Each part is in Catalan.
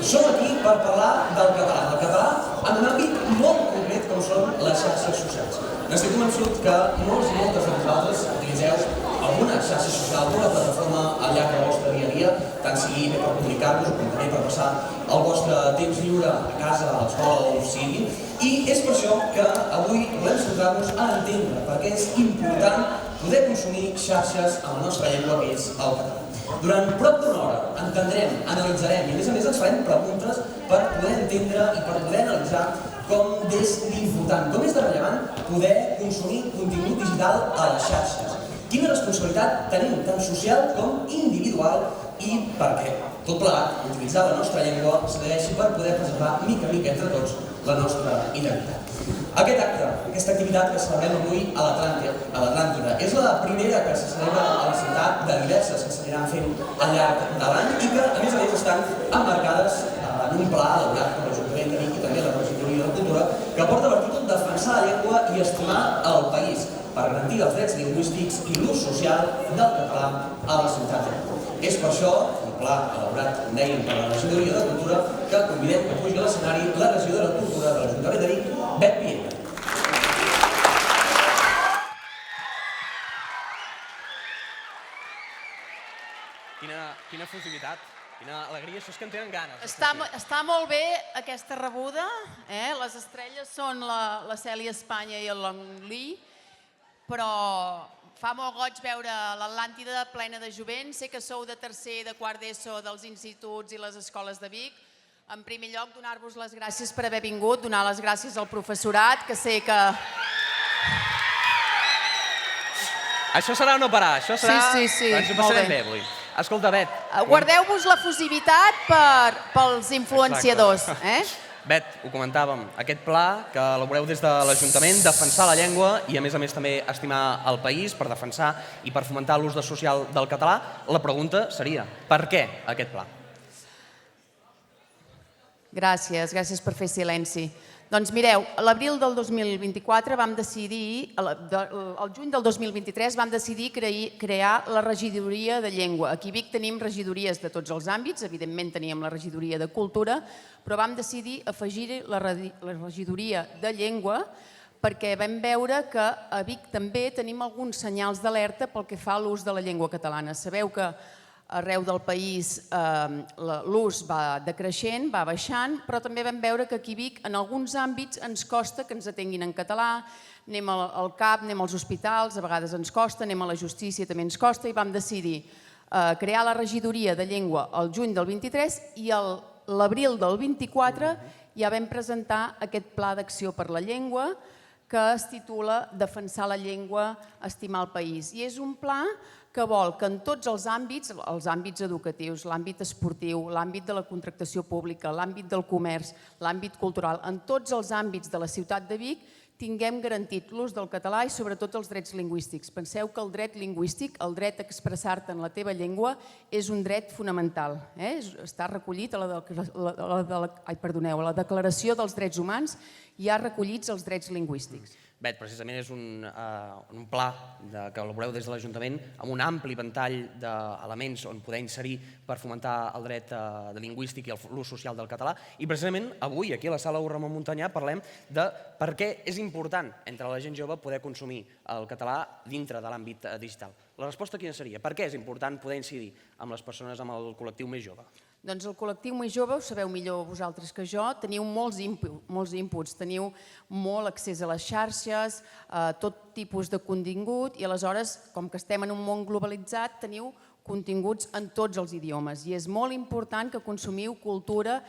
Som aquí per parlar del català en un àmbit molt concret com són les xarxes socials. N'estic convençut que molts i moltes de vosaltres utilitzeu alguna xarxa social, alguna plataforma al llarg del vostre dia a dia, tant sigui per comunicar-vos o també per passar el vostre temps lliure a casa, a l'escola o on sigui. I és per això que avui volem centrar-nos a entendre per què és important poder consumir xarxes en la nostra llengua, que és el català. Durant prop d'una hora entendrem, analitzarem i a més ens farem preguntes per poder entendre i per poder analitzar com és d'important, com és de rellevant poder consumir contingut digital a les xarxes. Quina responsabilitat tenim, tant social com individual, i per què tot plegat, utilitzar la nostra llengua serveixi per poder preservar mica a mica entre tots la nostra identitat. Aquest acte, aquesta activitat que celebrem avui a l'Atlàntida, és la primera que se celebra a la ciutat de diverses que s'aniran fent al llarg de l'any i que, a més, estan emmarcades en un pla elaborat per l'Ajuntament de Vic i també la Regidoria de Cultura que porta per títol defensar la llengua i estimar el país per garantir els drets lingüístics i l'ús social del català a la ciutat de Vic. És per això, un pla elaborat, com dèiem, per la Regidoria de Cultura, que convidem que pugi a l'escenari la regidora de Cultura de l'Ajuntament de Vic, Bet Piella. Quina efusivitat, quina alegria, això és que en tenen ganes. Està molt bé aquesta rebuda, les estrelles són la Cèlia Espanya i el Long Lee, però fa molt goig veure l'Atlàntida plena de jovent. Sé que sou de tercer i de quart d'ESO dels instituts i les escoles de Vic. En primer lloc, donar-vos les gràcies per haver vingut, donar les gràcies al professorat, que sé que... Això serà o no parar, això serà... Sí, ens ho passarem bé avui. Escolta, Bet... Guardeu-vos l'efusivitat pels influenciadors, Bet, ho comentàvem, aquest pla que elaboreu des de l'Ajuntament, defensar la llengua i a més també estimar el país per defensar i per fomentar l'ús social del català, la pregunta seria, per què aquest pla? Gràcies per fer silenci. Doncs mireu, a l'abril del 2024 vam decidir, al juny del 2023 vam decidir crear la regidoria de llengua. Aquí a Vic tenim regidories de tots els àmbits, evidentment teníem la regidoria de cultura, però vam decidir afegir la regidoria de llengua perquè vam veure que a Vic també tenim alguns senyals d'alerta pel que fa a l'ús de la llengua catalana. Sabeu que arreu del país l'ús va decreixent, va baixant, però també vam veure que aquí a Vic en alguns àmbits ens costa que ens atenguin en català, anem al CAP, anem als hospitals, a vegades ens costa, anem a la justícia, també ens costa, i vam decidir crear la regidoria de llengua al juny del 23 i l'abril del 24 ja vam presentar aquest pla d'acció per la llengua que es titula Defensar la llengua, estimar el país. I és un pla que vol que en tots els àmbits educatius, l'àmbit esportiu, l'àmbit de la contractació pública, l'àmbit del comerç, l'àmbit cultural, en tots els àmbits de la ciutat de Vic, tinguem garantit l'ús del català i sobretot els drets lingüístics. Penseu que el dret lingüístic, el dret a expressar-te en la teva llengua, és un dret fonamental. Està recollit a la Declaració dels Drets Humans, hi ha recollits els drets lingüístics. Bet, precisament és un pla que elaboreu des de l'Ajuntament amb un ampli ventall d'elements on poder inserir per fomentar el dret lingüístic i l'ús social del català. I precisament avui, aquí a la sala Ramon Muntanyà, parlem de per què és important entre la gent jove poder consumir el català dintre de l'àmbit digital. La resposta quina seria? Per què és important poder incidir amb les persones, amb el col·lectiu més jove? Doncs el col·lectiu més jove, ho sabeu millor vosaltres que jo, teniu molts inputs, teniu molt accés a les xarxes, a tot tipus de contingut i aleshores, com que estem en un món globalitzat, teniu continguts en tots els idiomes i és molt important que consumiu cultura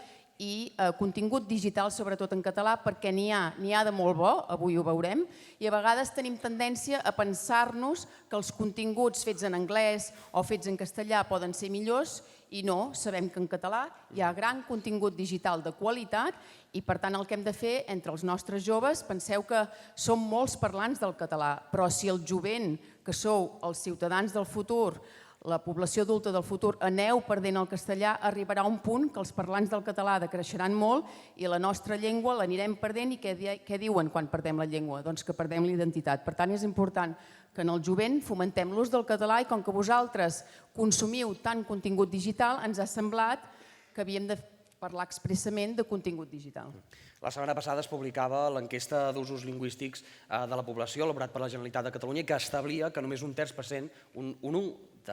i contingut digital, sobretot en català, perquè n'hi ha de molt bo, avui ho veurem, i a vegades tenim tendència a pensar-nos que els continguts fets en anglès o fets en castellà poden ser millors i no, sabem que en català hi ha gran contingut digital de qualitat i per tant el que hem de fer entre els nostres joves, penseu que som molts parlants del català, però si el jovent, que sou els ciutadans del futur, la població adulta del futur, aneu perdent el castellà, arribarà un punt que els parlants del català decreixeran molt i la nostra llengua l'anirem perdent i què diuen quan perdem la llengua? Doncs que perdem l'identitat. Per tant, és important que en el jovent fomentem l'ús del català i com que vosaltres consumiu tant contingut digital, ens ha semblat que havíem de parlar expressament de contingut digital. La setmana passada es publicava l'enquesta d'usos lingüístics de la població elaborat per la Generalitat de Catalunya que establia que només un terç de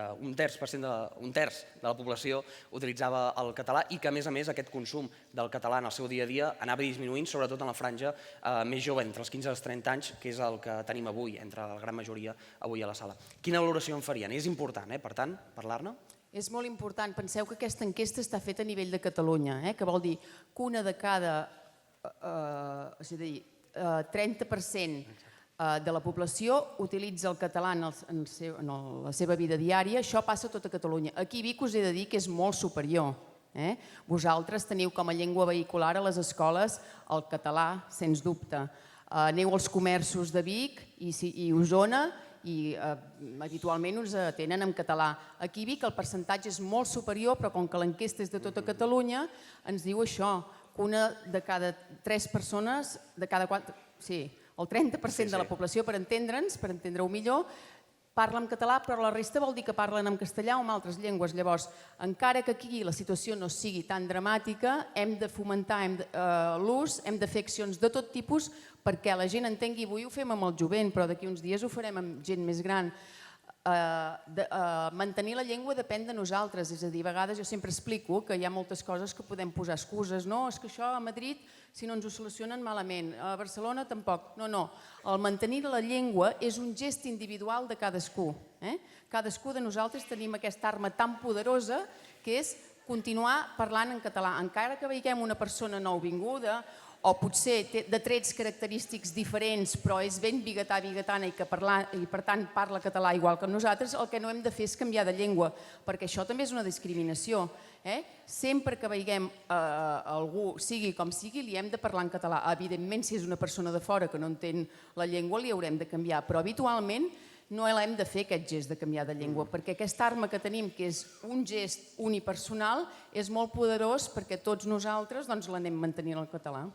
la població utilitzava el català i que, a més, aquest consum del català en el seu dia a dia anava disminuint, sobretot en la franja més jove, entre els 15 i els 30 anys, que és el que tenim avui, entre la gran majoria avui a la sala. Quina valoració en farien? És important, per tant, parlar-ne? És molt important. Penseu que aquesta enquesta està feta a nivell de Catalunya, que vol dir que una de cada 30% de la població utilitza el català en la seva vida diària. Això passa a tota Catalunya. Aquí a Vic us he de dir que és molt superior. Vosaltres teniu com a llengua vehicular a les escoles el català, sens dubte. Aneu als comerços de Vic i Osona i habitualment us atenen en català. Aquí a Vic el percentatge és molt superior, però com que l'enquesta és de tota Catalunya, ens diu això, que una de cada 3 persones, de cada 4, sí, el 30% de la població, per entendre'ns, per entendre-ho millor, parla en català, però la resta vol dir que parlen en castellà o en altres llengües. Llavors, encara que aquí la situació no sigui tan dramàtica, hem de fomentar l'ús, hem de fer accions de tot tipus perquè la gent entengui. Avui ho fem amb el jovent, però d'aquí uns dies ho farem amb gent més gran. Mantenir la llengua depèn de nosaltres, és a dir, a vegades jo sempre explico que hi ha moltes coses que podem posar excuses, no, és que això a Madrid si no ens ho solucionen malament, a Barcelona tampoc, no, el mantenir la llengua és un gest individual de cadascú, cadascú de nosaltres tenim aquesta arma tan poderosa que és continuar parlant en català, encara que veiem una persona nouvinguda o potser de trets característics diferents, però és ben bigatana i per tant parla català igual que nosaltres, el que no hem de fer és canviar de llengua, perquè això també és una discriminació. Sempre que veiem algú, sigui com sigui, li hem de parlar en català. Evidentment, si és una persona de fora que no entén la llengua, li haurem de canviar, però habitualment no l'hem de fer aquest gest de canviar de llengua, perquè aquesta arma que tenim, que és un gest unipersonal, és molt poderós perquè tots nosaltres l'anem mantenint el català.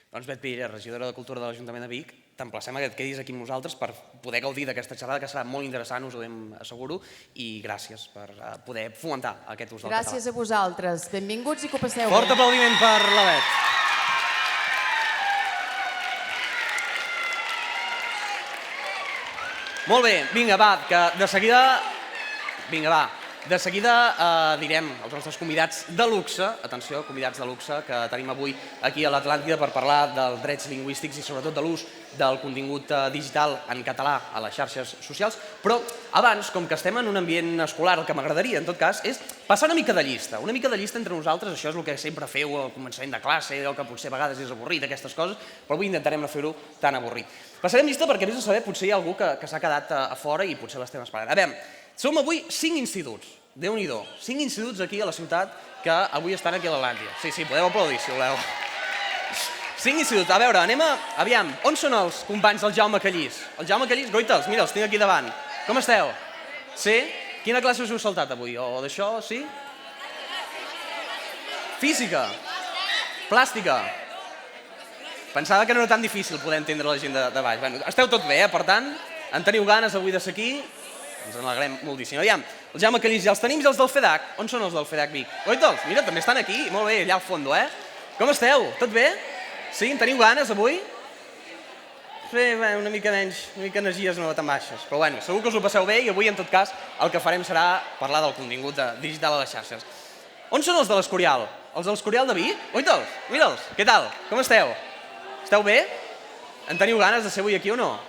Doncs Bet Piella, regidora de Cultura de l'Ajuntament de Vic, t'emplacem que et quedis aquí amb nosaltres per poder gaudir d'aquesta xerrada, que serà molt interessant, us ho ben asseguro, i gràcies per poder fomentar aquest ús del català. Gràcies a vosaltres. Benvinguts i que ho passeu bé. Fort aplaudiment per la Bet. Molt bé, vinga, va, que de seguida... Vinga, va. De seguida direm als nostres convidats de luxe, atenció, convidats de luxe, que tenim avui aquí a l'Atlàntida per parlar dels drets lingüístics i sobretot de l'ús del contingut digital en català a les xarxes socials, però abans, com que estem en un ambient escolar, el que m'agradaria, en tot cas, és passar una mica de llista entre nosaltres, això és el que sempre feu al començament de classe, o que potser a vegades és avorrit, aquestes coses, però avui intentarem no fer-ho tan avorrit. Passarem llista perquè, vés a saber, potser hi ha algú que s'ha quedat a fora i potser l'estem esperant. A veure, som avui 5 instituts. Déu-n'hi-do, 5 instituts aquí a la ciutat que avui estan aquí a l'Atlàntida. Sí, podeu aplaudir, si voleu. 5 instituts. A veure, aviam, on són els companys del Jaume Callís? El Jaume Callís, goita'ls, mira, els tinc aquí davant. Com esteu? Sí? Quina classe us heu saltat avui? O d'això, sí? Física? Plàstica? Pensava que no era tan difícil poder entendre la gent de baix. Bueno, esteu tot bé, per tant, en teniu ganes avui de ser aquí? Ens en alegrem moltíssim. Aviam, el Jaume Callís i els tenim i els del FEDAC. On són els del FEDAC Vic? Oita'ls, mira, també estan aquí. Molt bé, allà al fons, Com esteu? Tot bé? Sí? En teniu ganes avui? Sí, una mica menys, una mica energies no tan baixes. Però bueno, segur que us ho passeu bé i avui, en tot cas, el que farem serà parlar del contingut digital a les xarxes. On són els de l'Escorial? Els de l'Escorial de Vic? Oita'ls, mira'ls, què tal? Com esteu? Esteu bé? En teniu ganes de ser avui aquí o no?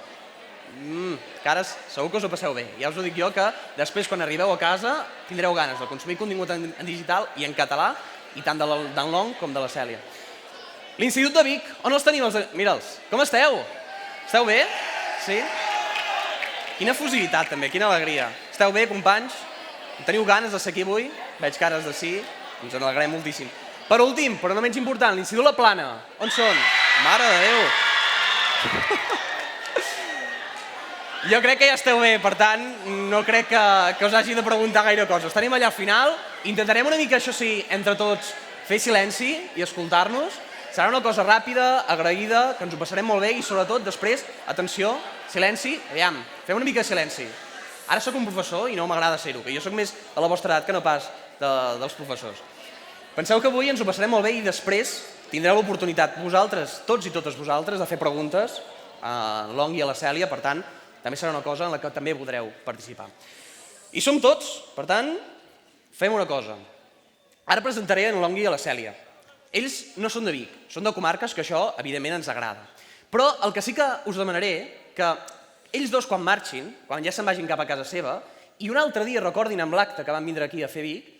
Cares, segur que us ho passeu bé. Ja us ho dic jo que després, quan arribeu a casa, tindreu ganes de consumir contingut en digital i en català, i tant d'en Long com de la Cèlia. L'Institut de Vic, on els tenim? Mira'ls, com esteu? Esteu bé? Sí? Quina fusivitat, també, quina alegria. Esteu bé, companys? Teniu ganes de ser aquí avui? Veig cares de sí, ens en alegrem moltíssim. Per últim, però no menys important, l'Institut La Plana. On són? Mare de Déu! Jo crec que ja esteu bé, per tant, no crec que us hagi de preguntar gaire coses. Tenim allà al final, intentarem una mica, això sí, entre tots, fer silenci i escoltar-nos. Serà una cosa ràpida, agraïda, que ens ho passarem molt bé i sobretot després, atenció, silenci, aviam, fem una mica de silenci. Ara sóc un professor i no m'agrada ser-ho, que jo sóc més de la vostra edat que no pas dels professors. Penseu que avui ens ho passarem molt bé i després tindreu l'oportunitat vosaltres, tots i totes vosaltres, de fer preguntes a l'Ong i a la Cèlia, per tant, també serà una cosa en la que també podreu participar. I som tots, per tant, fem una cosa. Ara presentaré en l'Ong i a la Cèlia. Ells no són de Vic, són de comarques, que això, evidentment, ens agrada. Però el que sí que us demanaré, que ells dos, quan marxin, quan ja se'n vagin cap a casa seva, i un altre dia recordin amb l'acte que van vindre aquí a fer Vic,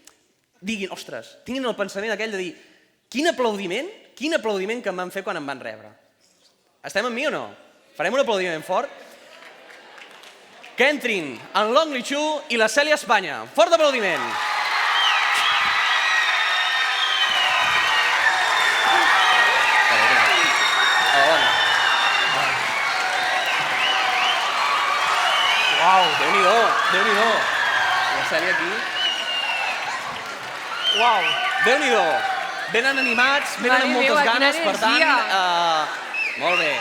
diguin, ostres, tinguin el pensament aquell de dir quin aplaudiment que em van fer quan em van rebre. Estem amb mi o no? Farem un aplaudiment fort? Que entrin en l'Ong Li Chu i la Cèlia Espanya. Fort aplaudiment! Uau, Déu-n'hi-do, Déu-n'hi-do. La Cèlia aquí. Uau, Déu-n'hi-do. Venen animats, venen amb moltes ganes, per tant... Molt bé.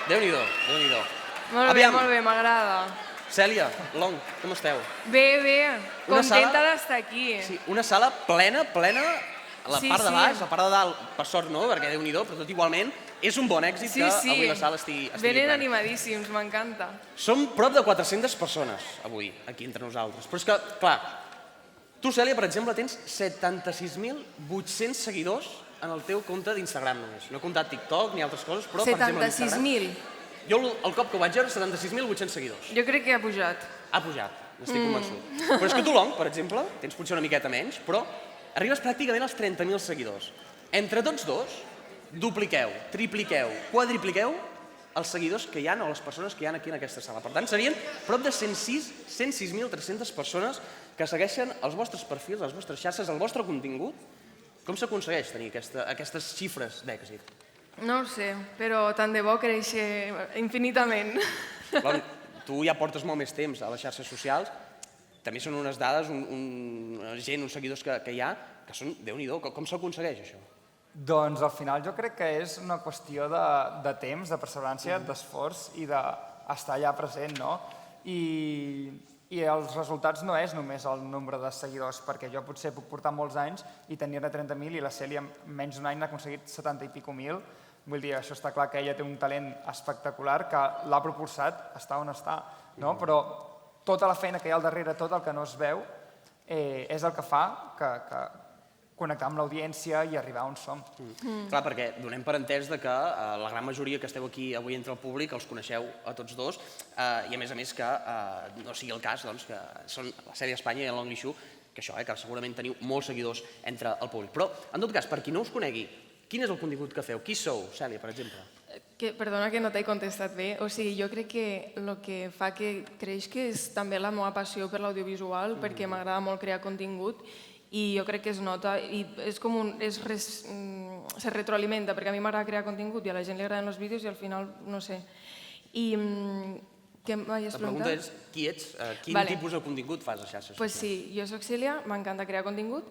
Déu-n'hi-do, Déu-n'hi-do. Molt bé, m'agrada. Cèlia, Long, com esteu? Bé, contenta d'estar aquí. Sí, una sala plena, a la part de baix, a la part de dalt, per sort no, perquè Déu-n'hi-do, però tot igualment és un bon èxit que avui la sala estigui plena. Venen animadíssims, m'encanta. Som prop de 400 persones avui, aquí entre nosaltres. Però és que, clar, tu, Cèlia, per exemple, tens 76.800 seguidors en el teu compte d'Instagram només. No he comptat TikTok ni altres coses, però, per exemple, Instagram... 76.000? Jo, el cop que ho vaig veure, 76.800 seguidors. Jo crec que ha pujat. Ha pujat, n'estic convençut. Però és que tu, Long, per exemple, tens potser una miqueta menys, però arribes pràcticament als 30.000 seguidors. Entre tots dos, dupliqueu, tripliqueu, quadripliqueu els seguidors que hi ha o les persones que hi ha aquí en aquesta sala. Per tant, serien prop de 106.300 persones que segueixen els vostres perfils, les vostres xarxes, el vostre contingut. Com s'aconsegueix tenir aquestes xifres d'èxit? No ho sé, però tant de bo créixer infinitament. Tu ja portes molt més temps a les xarxes socials, també són unes dades, uns seguidors que hi ha, que són, Déu-n'hi-do, com s'aconsegueix això? Doncs al final jo crec que és una qüestió de temps, de perseverança, d'esforç i d'estar allà present, no? I els resultats no és només el nombre de seguidors, perquè jo potser puc portar molts anys i tenir-ne 30.000 i la Cèlia en menys d'un any n'ha aconseguit 70 i pico mil. Vull dir, això està clar que ella té un talent espectacular que l'ha propulsat a estar on està, no? Però tota la feina que hi ha al darrere, tot el que no es veu, és el que fa que connectar amb l'audiència i arribar on som. Clar, perquè donem per entès que la gran majoria que esteu aquí avui entre el públic els coneixeu a tots dos i a més que no sigui el cas que són la Cèlia Espanya i l'Ong Li Chu, que això, que segurament teniu molts seguidors entre el públic. Però, en tot cas, per qui no us conegui, quin és el contingut que feu? Qui sou, Cèlia, per exemple? Perdona que no t'he contestat bé. O sigui, jo crec que el que fa que creixi és també la meva passió per l'audiovisual, perquè m'agrada molt crear contingut i jo crec que es nota i és com se retroalimenta, perquè a mi m'agrada crear contingut i a la gent li agraden els vídeos i al final, no sé. I què m'haies preguntat? La pregunta és qui ets, quin tipus de contingut fas a xarxes socials? Doncs sí, jo soc Cèlia, m'encanta crear contingut,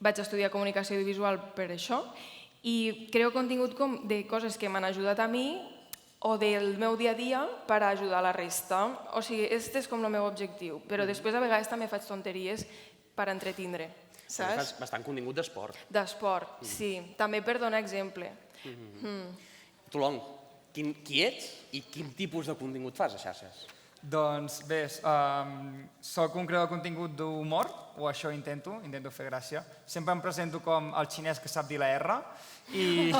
vaig estudiar comunicació audiovisual per això i creo contingut de coses que m'han ajudat a mi o del meu dia a dia per ajudar la resta. O sigui, aquest és com el meu objectiu, però després a vegades també faig tonteries per entretindre. Fas bastant contingut d'esport. D'esport, sí. També per donar exemple. Tu, Long, qui ets i quin tipus de contingut fas a xarxes? Doncs bé, soc un creador de contingut d'humor, o això intento fer gràcia. Sempre em presento com el xinès que sap dir la R i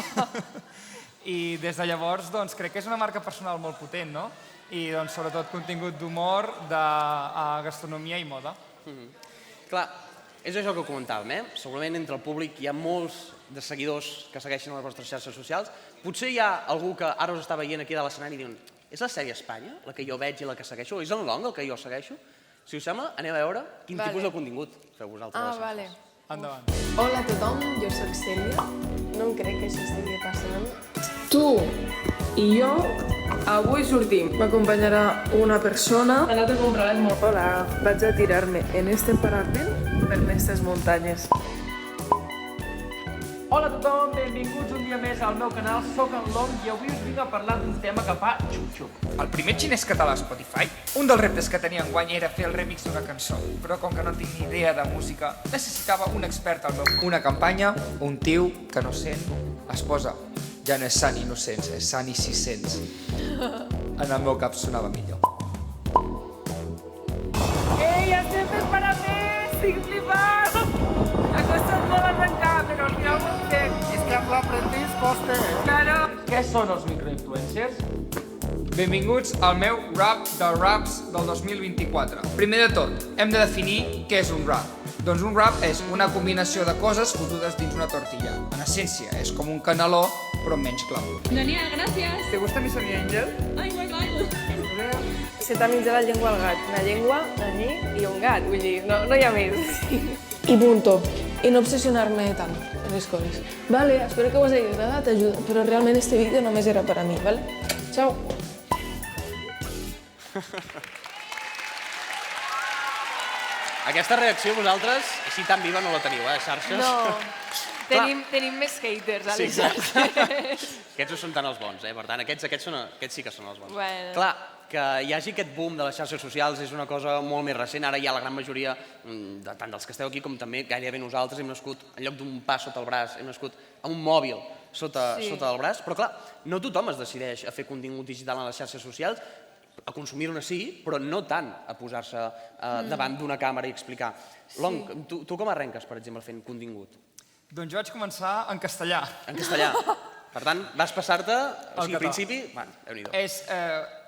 des de llavors crec que és una marca personal molt potent, no? I sobretot contingut d'humor, de gastronomia i moda. Clar, és això que comentàvem, segurament entre el públic hi ha molts de seguidors que segueixen les vostres xarxes socials. Potser hi ha algú que ara us està veient aquí a l'escenari i diuen és la Cèlia Espanya, la que jo veig i la que segueixo? És en Long el que jo segueixo? Si us sembla, anem a veure quin tipus de contingut feu vosaltres a les xarxes. Endavant. Hola a tothom, jo soc Cèlia. No em crec que això estigui passant. Tu i jo avui sortim. M'acompanyarà una persona. He anat a comprar les motos. Hola, vaig a tirar-me en este parapent per aquestes muntanyes. Hola a tothom, benvinguts un dia més al meu canal, soc en Long i avui us vinc a parlar d'un tema que fa xup-xup. El primer xinès català a Spotify, un dels reptes que tenia enguany era fer el remix d'una cançó, però com que no tinc ni idea de música, necessitava un expert al meu costat. Una campanya, un tio que no sent, es posa, ja no és Sant Innocents, és Sant i 600. En el meu cap sonava millor. Ei, estem fent per a més! Estic flipant! Ha costat molt arrencar, però al final ho hem fet. És que amb l'aprendiz costa, Claro! Què són els microinfluencers? Benvinguts al meu rap dels raps del 2024. Primer de tot, hem de definir què és un rap. Doncs un rap és una combinació de coses fotudes dins una tortilla. En essència, és com un caneló, però amb menys clau. Daniel, gracias. ¿Te gusta mi Sony Angel? Ay, muy mal. Se t'ha menjat la llengua al gat, una llengua, allí i un gat, vull dir, no hi ha més. I punto. I no obsessionar-me tant en les coses. Vale, espero que us hagi agradat, ajuda, però realment este vídeo només era per a mi, vale? Ciao. Aquesta reacció vosaltres, així tan viva no la teniu, xarxes? No, tenim més haters, Sí, Àlex. Aquests no són tant els bons, per tant, aquests sí que són els bons. Bueno. Clar, que hi hagi aquest boom de les xarxes socials és una cosa molt més recent. Ara ja la gran majoria, tant dels que esteu aquí com també gairebé nosaltres, hem nascut en lloc d'un pas sota el braç, hem nascut amb un mòbil sota el braç. Però clar, no tothom es decideix a fer contingut digital en les xarxes socials, a consumir-ne sí, però no tant a posar-se davant d'una càmera i explicar. Long, tu com arrenques, per exemple, fent contingut? Doncs jo vaig començar en castellà. En castellà. Per tant, vas passar-te, o sigui, català. al principi... Déu-n'hi-do. És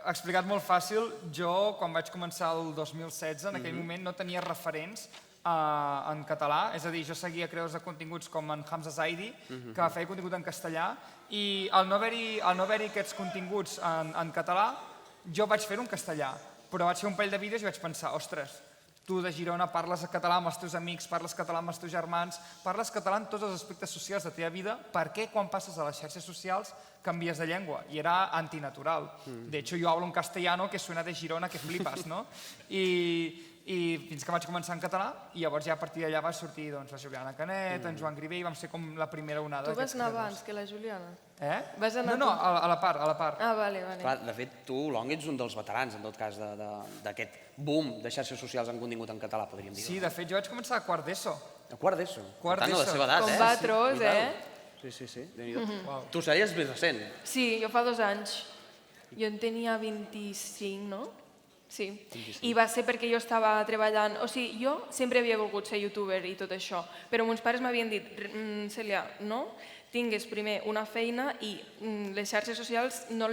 explicat molt fàcil. Jo, quan vaig començar el 2016, en aquell moment no tenia referents en català, és a dir, jo seguia creadors de continguts com en Hamza Zaidi, que feia contingut en castellà, i al no haver-hi aquests continguts en català, jo vaig fer-ho en castellà, però vaig fer un parell de vídeos i vaig pensar, ostres, tu de Girona parles català amb els teus amics, parles català amb els teus germans, parles català en tots els aspectes socials de la teva vida, per què quan passes a les xarxes socials canvies de llengua? I era antinatural. De hecho, yo hablo en castellano que suena de Girona que flipas, no? I fins que vaig començar en català, i llavors ja a partir d'allà va sortir la Juliana Canet, en Joan Grivé, i vam ser com la primera onada. Tu vas anar abans que la Juliana? Vas anar no, a la part. Ah, vale. Clar, de fet, tu, Long, ets un dels veterans, en tot cas, d'aquest boom de xarxes socials en contingut en català, podríem dir. Sí, de fet, jo vaig començar a quart d'ESO. A quart d'ESO? Quart Per tant, a la d'ESO. seva edat, Com va tros, Sí, Déu-n'hi-do. Tu seies més recent. Sí, jo fa 2 anys. Jo en tenia 25, no? Sí. I va ser perquè jo estava treballant... O sigui, jo sempre havia volgut ser youtuber i tot això, però meus pares m'havien dit, Cèlia, no tingues primer una feina i les xarxes socials no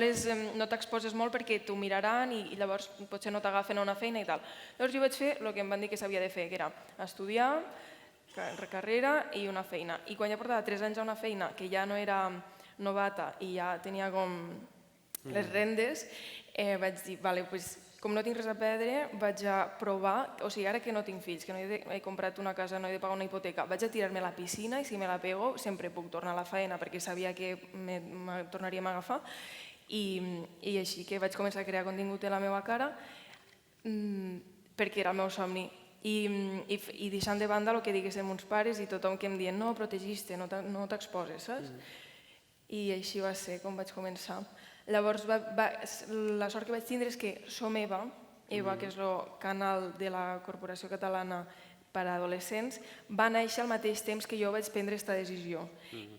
t'exposes molt perquè t'ho miraran i llavors potser no t'agafen a una feina i tal. Llavors jo vaig fer el que em van dir que s'havia de fer, que era estudiar, carrera i una feina. I quan ja portava 3 anys a una feina que ja no era novata i ja tenia com les rendes, vaig dir, vale, doncs com no tinc res a perdre, vaig a provar, o sigui, ara que no tinc fills, que no he comprat una casa, no he de pagar una hipoteca, vaig a tirar-me a la piscina i si me la pego sempre puc tornar a la feina perquè sabia que me tornaríem a agafar i així que vaig començar a crear contingut en la meva cara perquè era el meu somni. I deixant de banda el que diguessin meus pares i tothom que em diuen no, protegiste, no t'exposes, saps? I així va ser com vaig començar. Llavors, la sort que vaig tindre és que Som Eva, que és el canal de la Corporació Catalana per a Adolescents, va néixer al mateix temps que jo vaig prendre aquesta decisió.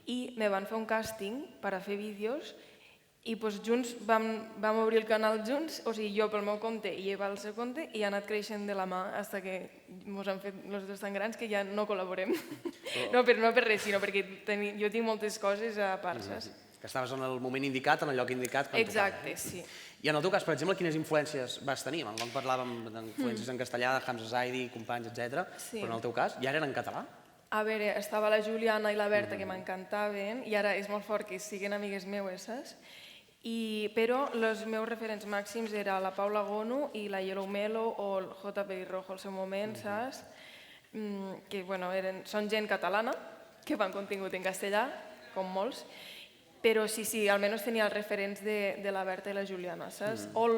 I me van fer un càsting per a fer vídeos i junts vam obrir el canal junts, o sigui, jo pel meu compte i Eva al seu compte, i ha anat creixent de la mà fins que ens han fet els dos tan grans que ja no col·laborem. No per res, sinó perquè jo tinc moltes coses a part, saps? Que estaves en el moment indicat, en el lloc indicat. Exacte, sí. I en el teu cas, per exemple, quines influències vas tenir? En el Long parlàvem d'influències en castellà, de Hamza Zaidi, companys, etc. Però en el teu cas, ja eren en català? A veure, estava la Juliana i la Berta, que m'encantaven, i ara és molt fort que siguin amigues meues, saps? Però els meus referents màxims eren la Paula Gonu i la Yellow Melo o el J. Pelirrojo al seu moment, saps? Que, bueno, són gent catalana, que fan contingut en castellà, com molts, però sí, almenys tenia els referents de la Berta i la Juliana, saps? O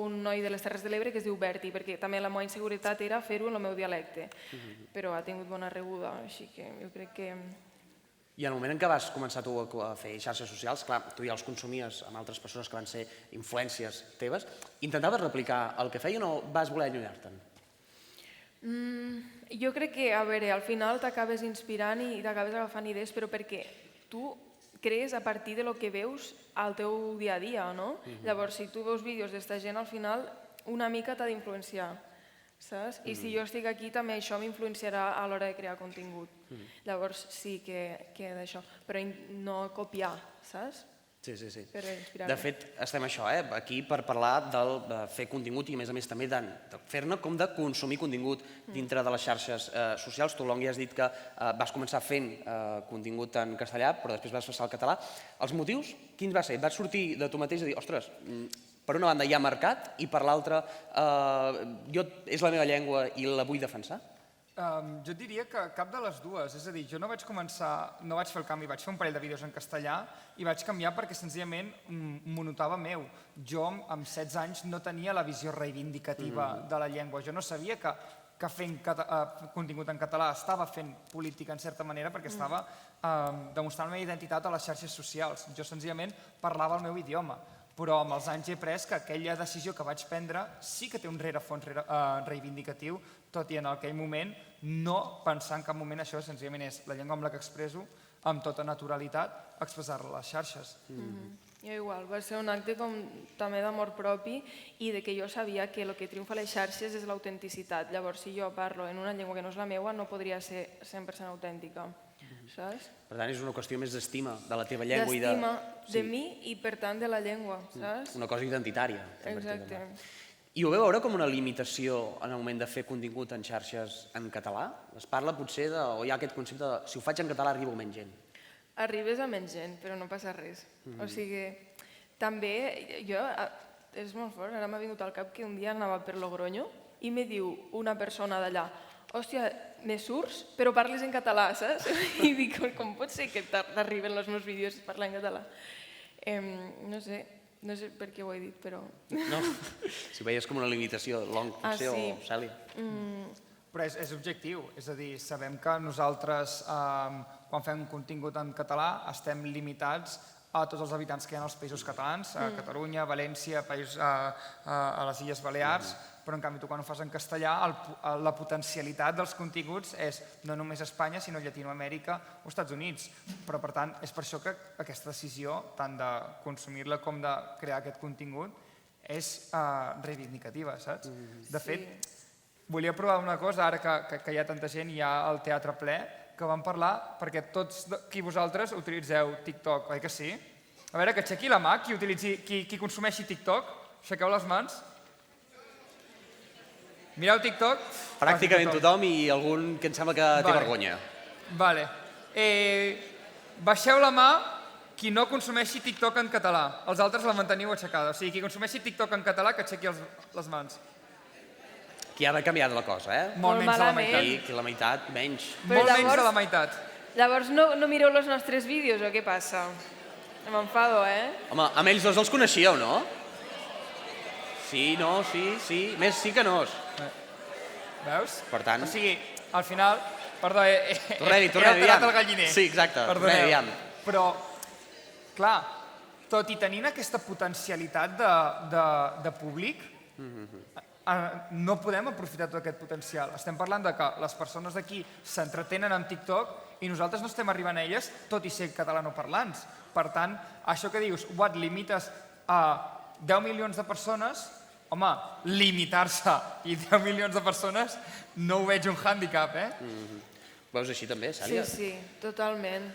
un noi de les Terres de l'Ebre que es diu Berti, perquè també la meva inseguretat era fer-ho en el meu dialecte, però ha tingut bona rebuda, així que jo crec que... I en el moment en què vas començar tu a fer xarxes socials, clar, tu ja els consumies amb altres persones que van ser influències teves, intentaves replicar el que feien o vas voler allunyar-te'n? Jo crec que, a veure, al final t'acabes inspirant i t'acabes agafant idees, però perquè tu crees a partir de lo que veus al teu dia a dia, no? Llavors, si tu veus vídeos d'esta gent, al final una mica t'ha d'influenciar, saps? I si jo estic aquí, també això m'influenciarà a l'hora de crear contingut. Llavors sí que d'això, però no copiar, saps? Sí. Per inspirar-me. De fet, estem això, aquí per parlar de fer contingut i a més també de fer-ne com de consumir contingut dintre de les xarxes socials. Tu, Long, ja has dit que vas començar fent contingut en castellà, però després vas passar al català. Els motius, quins va ser? Et vas sortir de tu mateix i dir, ostres, per una banda hi ha mercat i per l'altra és la meva llengua i la vull defensar? Jo diria que cap de les dues, és a dir, jo no vaig fer el canvi, vaig fer un parell de vídeos en castellà i vaig canviar perquè senzillament m'ho notava meu. Jo amb 16 anys no tenia la visió reivindicativa de la llengua, jo no sabia que fent contingut en català estava fent política en certa manera perquè estava demostrant la meva identitat a les xarxes socials. Jo senzillament parlava el meu idioma, però amb els anys he pres que aquella decisió que vaig prendre sí que té un rerefons reivindicatiu, tot i en aquell moment no pensar en cap moment això senzillament és la llengua amb la que expresso amb tota naturalitat expressar-la a les xarxes. Jo igual, va ser un acte com també d'amor propi i de que jo sabia que el que triomfa a les xarxes és l'autenticitat. Llavors, si jo parlo en una llengua que no és la meva, no podria ser 100% autèntica, saps? Per tant, és una qüestió més d'estima de la teva llengua i de... D'estima de mi i, per tant, de la llengua, saps? Una cosa identitària. Exacte. I ho veu veure com una limitació en el moment de fer contingut en xarxes en català? Es parla potser de, o hi ha aquest concepte de si ho faig en català arribo a menys gent. Arribes a menys gent, però no passa res. O sigui, també jo, és molt fort, ara m'ha vingut al cap que un dia anava per Logroño i me diu una persona d'allà, hòstia, me surts, però parles en català, saps? I dic, com pot ser que t'arriben els meus vídeos parlant en català? No sé per què ho he dit, però... No, si ho veies com una limitació, Long, potser, o Cèlia. Però és objectiu, és a dir, sabem que nosaltres, quan fem contingut en català, estem limitats a tots els habitants que hi ha als països catalans, a Catalunya, València, a les Illes Balears, però en canvi tu quan ho fas en castellà la potencialitat dels continguts és no només Espanya sinó Llatinoamèrica o Estats Units. Però per tant és per això que aquesta decisió tant de consumir-la com de crear aquest contingut és reivindicativa, saps? De fet, volia provar una cosa ara que hi ha tanta gent i hi ha el teatre ple que vam parlar perquè tots qui vosaltres utilitzeu TikTok, oi que sí? A veure, que aixequi la mà qui consumeixi TikTok, aixequeu les mans. Mireu TikTok? Pràcticament tothom i algun que em sembla que té vergonya. Vale. Baixeu la mà qui no consumeixi TikTok en català. Els altres la manteniu aixecada. O sigui, qui consumeixi TikTok en català que aixequi les mans. Aquí ha canviat la cosa, Molt menys de la meitat. Aquí la meitat, menys. Molt menys de la meitat. Llavors no mireu els nostres vídeos o què passa? M'enfado, Home, amb ells dos els coneixíeu, no? Sí, no, sí, més sí que no. Veus? Per tant... O sigui, al final... Perdó, Tornem-hi, alterat el galliner. Sí, exacte, tornem-hi, aviam. Però, clar, tot i tenint aquesta potencialitat de públic, no podem aprofitar tot aquest potencial. Estem parlant de que les persones d'aquí s'entretenen amb TikTok i nosaltres no estem arribant a elles, tot i ser catalanoparlants. Per tant, això que dius, et limites a 10 milions de persones, home, limitar-se i 10 milions de persones no ho veig un hàndicap, Veus així també, Cèlia? Sí, totalment.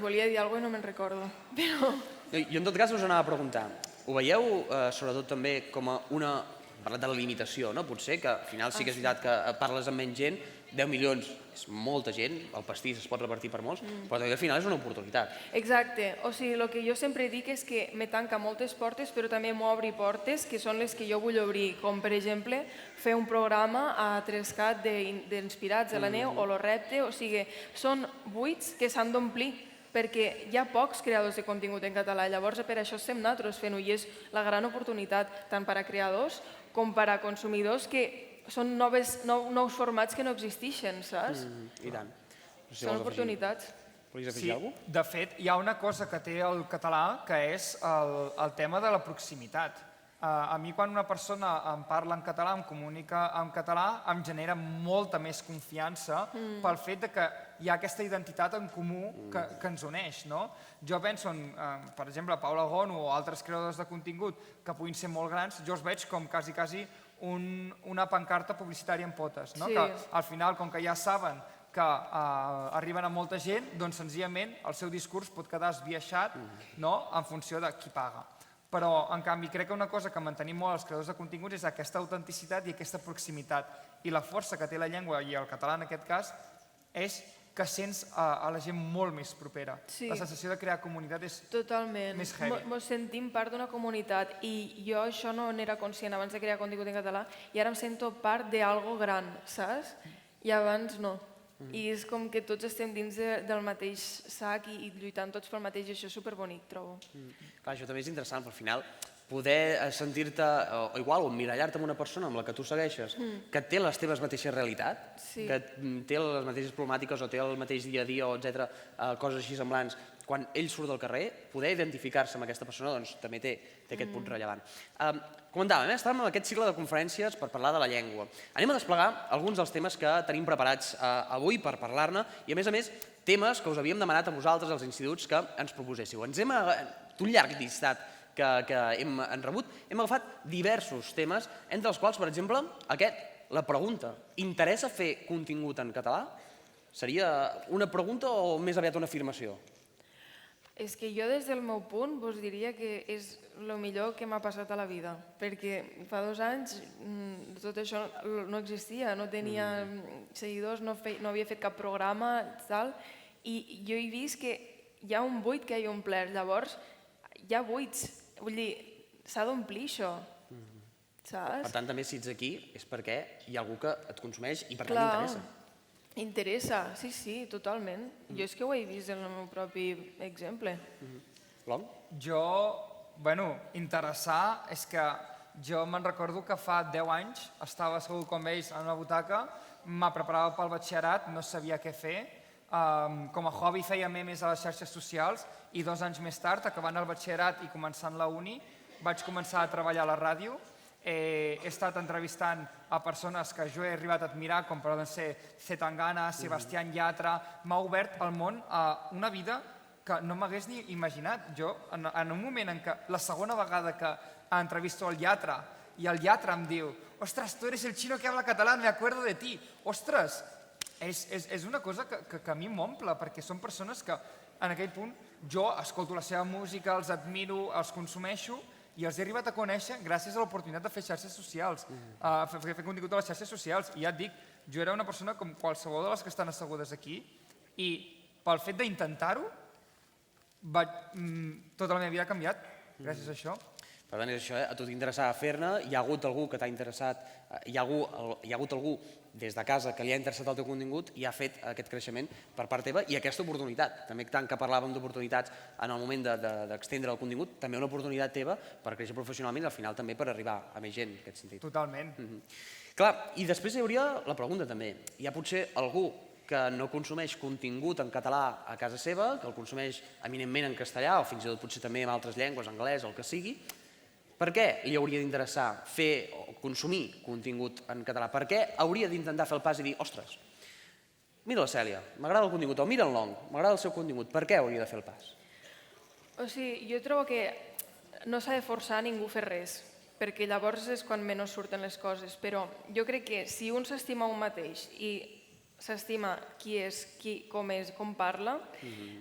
Volia dir alguna cosa i no me'n recordo, però... Jo en tot cas us anava a preguntar, ho veieu sobretot també com a una... Hem parlat de la limitació, no? Potser que al final sí que és veritat que parles amb menys gent, 10 milions és molta gent, el pastís es pot repartir per molts, però també al final és una oportunitat. Exacte, o sigui, el que jo sempre dic és que me tanca moltes portes, però també m'obri portes que són les que jo vull obrir, com per exemple fer un programa a 3CAT d'Inspirats a la Neu o Lo Repte, o sigui, són buits que s'han d'omplir, perquè hi ha pocs creadors de contingut en català, llavors per això estem nosaltres fent-ho i és la gran oportunitat tant per a creadors com per a consumidors que són nous formats que no existeixen, saps? I tant. Són oportunitats. Volies afegir alguna cosa? De fet, hi ha una cosa que té el català que és el tema de la proximitat. A mi quan una persona em parla en català, em comunica en català, em genera molta més confiança pel fet que hi ha aquesta identitat en comú que ens uneix. Jo penso en, per exemple, Paula Gonu o altres creadors de contingut que puguin ser molt grans, jo els veig com quasi una pancarta publicitària en potes. Que al final, com que ja saben que arriben a molta gent, doncs senzillament el seu discurs pot quedar esbiaixat en funció de qui paga. Però, en canvi, crec que una cosa que mantenim molt els creadors de continguts és aquesta autenticitat i aquesta proximitat. I la força que té la llengua, i el català en aquest cas, és que sents a la gent molt més propera. La sensació de crear comunitat és més heavy. Totalment. Ens sentim part d'una comunitat i jo això no n'era conscient abans de crear contingut en català i ara em sento part d'algo gran, saps? I abans no. I és com que tots estem dins del mateix sac i lluitant tots pel mateix i això és superbonic, trobo. Clar, això també és interessant, però al final poder sentir-te, o igual, o emmirallar-te amb una persona amb la que tu segueixes, que té les teves mateixes realitats, que té les mateixes problemàtiques o té el mateix dia a dia, o etcètera, coses així semblants, quan ell surt del carrer, poder identificar-se amb aquesta persona doncs, també té aquest punt rellevant. Comentàvem, estàvem en aquest cicle de conferències per parlar de la llengua. Anem a desplegar alguns dels temes que tenim preparats avui per parlar-ne i, a més, temes que us havíem demanat a vosaltres, als instituts, que ens proposéssiu. Ens hem d'un llarg llistat que hem rebut, hem agafat diversos temes, entre els quals, per exemple, la pregunta: interessa fer contingut en català? Seria una pregunta o més aviat una afirmació? És que jo des del meu punt vos diria que és el millor que m'ha passat a la vida, perquè fa 2 anys tot això no existia, no tenia seguidors, no havia fet cap programa, i jo he vist que hi ha un buit que he omplert, llavors hi ha buits, vull dir, s'ha d'omplir això, saps? Per tant, també si ets aquí és perquè hi ha algú que et consumeix i per tant interessa. Interessa, sí, totalment. Jo és que ho he vist en el meu propi exemple. Long? Jo, interessar és que jo me'n recordo que fa 10 anys estava assegut com ells en una butaca, me preparava pel batxillerat, no sabia què fer, com a hobby feia memes a les xarxes socials i 2 anys més tard, acabant el batxillerat i començant la uni, vaig començar a treballar a la ràdio. He estat entrevistant a persones que jo he arribat a admirar, com poden ser Zetangana, Sebastián Yatra. M'ha obert el món a una vida que no m'hagués ni imaginat. Jo, en un moment en què la segona vegada que entrevisto el Yatra i el Yatra em diu: «Ostres, tú eres el chino que habla catalán, me acuerdo de ti». Ostres, és una cosa que a mi m'omple, perquè són persones que en aquell punt jo escolto la seva música, els admiro, els consumeixo, i els he arribat a conèixer gràcies a l'oportunitat de fer xarxes socials, fer contingut a les xarxes socials. I ja et dic, jo era una persona com qualsevol de les que estan assegudes aquí i pel fet d'intentar-ho, tota la meva vida ha canviat gràcies a això. Per tant, és això, a tu t'interessava fer-ne, hi ha hagut algú que t'ha interessat, hi ha hagut algú des de casa que li ha interessat el teu contingut i ha fet aquest creixement per part teva i aquesta oportunitat. També tant que parlàvem d'oportunitats en el moment d'extendre el contingut, també una oportunitat teva per créixer professionalment i al final també per arribar a més gent en aquest sentit. Totalment. Clar, i després hi hauria la pregunta també. Hi ha potser algú que no consumeix contingut en català a casa seva, que el consumeix eminentment en castellà o fins i tot potser també en altres llengües, anglès o el que sigui. Per què li hauria d'interessar fer o consumir contingut en català? Per què hauria d'intentar fer el pas i dir: ostres, mira la Cèlia, m'agrada el contingut, o mira el Long, m'agrada el seu contingut, per què hauria de fer el pas? O sigui, jo trobo que no s'ha de forçar a ningú a fer res, perquè llavors és quan menys surten les coses, però jo crec que si un s'estima un mateix i s'estima qui és, com parla,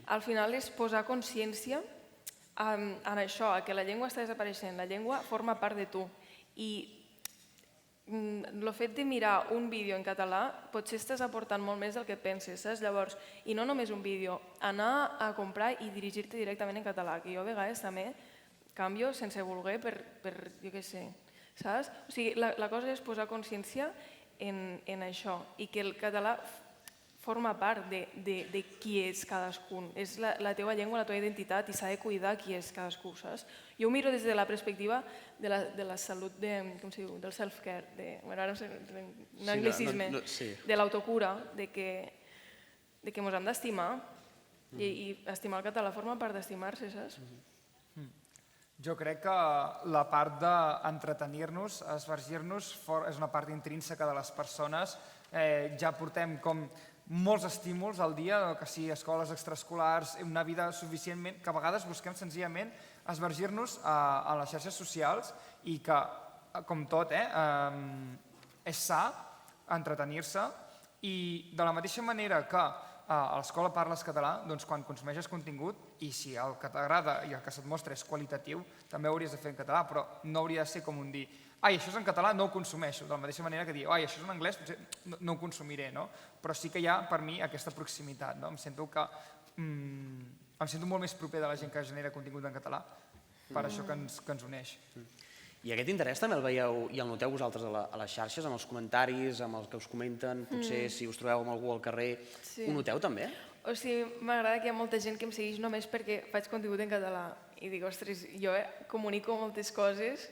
al final és posar consciència en això, que la llengua està desapareixent, la llengua forma part de tu i el fet de mirar un vídeo en català potser estàs aportant molt més del que penses, saps? Llavors, i no només un vídeo, anar a comprar i dirigir-te directament en català, que jo a vegades també canvio sense voler per jo què sé, saps? O sigui, la cosa és posar consciència en això i que el català forma part de qui és cadascun. És la teva llengua, la teva identitat i s'ha de cuidar qui és cadascú, saps? Jo ho miro des de la perspectiva de la salut, com se diu, del self-care, ara un anglicisme, de l'autocura, de que ens hem d'estimar I estimar el català forma part d'estimar-se, saps? Jo crec que la part d'entretenir-nos, esvergir-nos, és una part intrínseca de les persones. Ja portem com molts estímuls al dia, que sigui escoles extraescolars, una vida suficientment, que a vegades busquem senzillament esvergir-nos a les xarxes socials i que, com tot, és sa entretenir-se i de la mateixa manera que a l'escola parles català, doncs quan consumeixes contingut i si el que t'agrada i el que se't mostra és qualitatiu, també ho hauries de fer en català, però no hauria de ser com un dir ai, això és en català, no ho consumeixo, de la mateixa manera que dir ai, això és en anglès, potser no ho consumiré, no? Però sí que hi ha, per mi, aquesta proximitat, no? Em sento molt més proper de la gent que genera contingut en català, per això que ens uneix. I aquest interès també el veieu i el noteu vosaltres a les xarxes, amb els comentaris, amb els que us comenten, potser si us trobeu amb algú al carrer, ho noteu també? O sigui, m'agrada que hi ha molta gent que em segueix només perquè faig contingut en català i dic, ostres, jo comunico moltes coses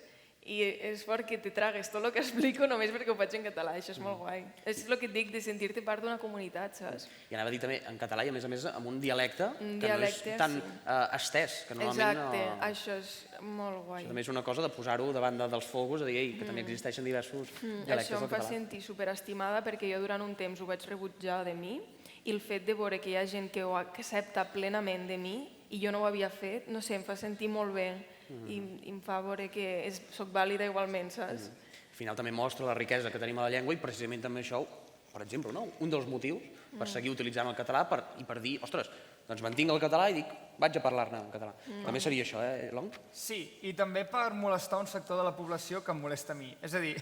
i és fort que te tragues tot el que explico només perquè ho faig en català, això és molt guai. És el que et dic, de sentir-te part d'una comunitat, saps? I anava a dir també en català i a més amb un dialecte que no és tan estès, que normalment... Exacte, això és molt guai. Això també és una cosa de posar-ho davant dels fogos, de dir que també existeixen diversos dialectes del català. Això em fa sentir superestimada perquè jo durant un temps ho vaig rebutjar de mi i el fet de veure que hi ha gent que ho accepta plenament de mi i jo no ho havia fet, no sé, em fa sentir molt bé i em fa veure que soc vàlida igualment, saps? Al final també mostra la riquesa que tenim a la llengua i precisament també això, per exemple, un dels motius per seguir utilitzant el català i per dir, ostres, doncs mantinc el català i dic, vaig a parlar-ne en català. També seria això, Long? Sí, i també per molestar un sector de la població que em molesta a mi. És a dir,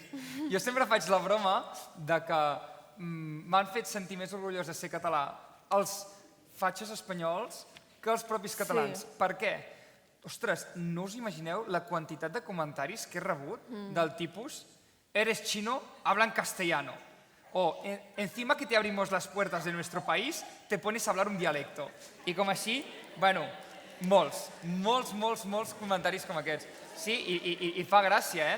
jo sempre faig la broma de que m'han fet sentir més orgullós de ser català els fatxes espanyols que els propis catalans. Per què? Ostres, no us imagineu la quantitat de comentaris que he rebut del tipus eres chino, habla en castellano. O encima que te abrimos las puertas de nuestro país, te pones a hablar un dialecto. I com així, bueno, molts comentaris com aquests. Sí, i fa gràcia,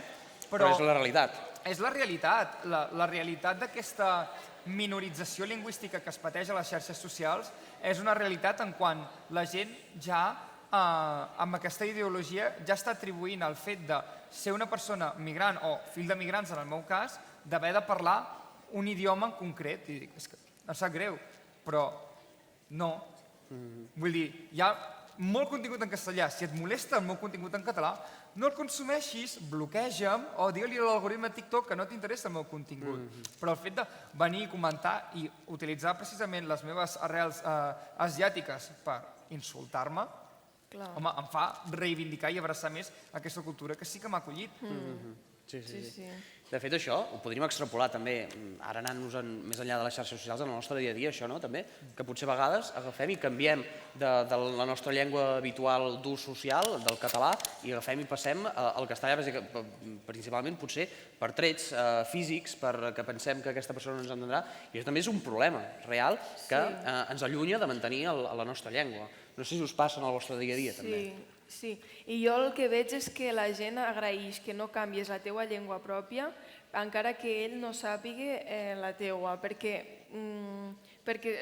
Però és la realitat. És la realitat. La realitat d'aquesta minorització lingüística que es pateix a les xarxes socials és una realitat en quan la gent ja, amb aquesta ideologia, ja està atribuint el fet de ser una persona migrant o fill de migrants, en el meu cas, d'haver de parlar un idioma en concret. I dic, és que em sap greu, però no. Vull dir, hi ha molt contingut en castellà. Si et molesta el meu contingut en català, no el consumeixis, bloqueja'm o digue-li a l'algoritme de TikTok que no t'interessa el meu contingut. Però el fet de venir i comentar i utilitzar precisament les meves arrels asiàtiques per insultar-me, home, em fa reivindicar i abraçar més aquesta cultura que sí que m'ha acollit. Sí. De fet, això ho podríem extrapolar també, ara anant-nos més enllà de les xarxes socials, en el nostre dia a dia, això, no? També, que potser a vegades agafem i canviem de la nostra llengua habitual d'ús social, del català, i agafem i passem al castellà, principalment potser per trets físics, perquè pensem que aquesta persona no ens entendrà, i això també és un problema real que ens allunya de mantenir la nostra llengua. No sé si us passa en el vostre dia a dia, també. Sí, i jo el que veig és que la gent agraeix que no canvies la teua llengua pròpia encara que ell no sàpiga la teua, perquè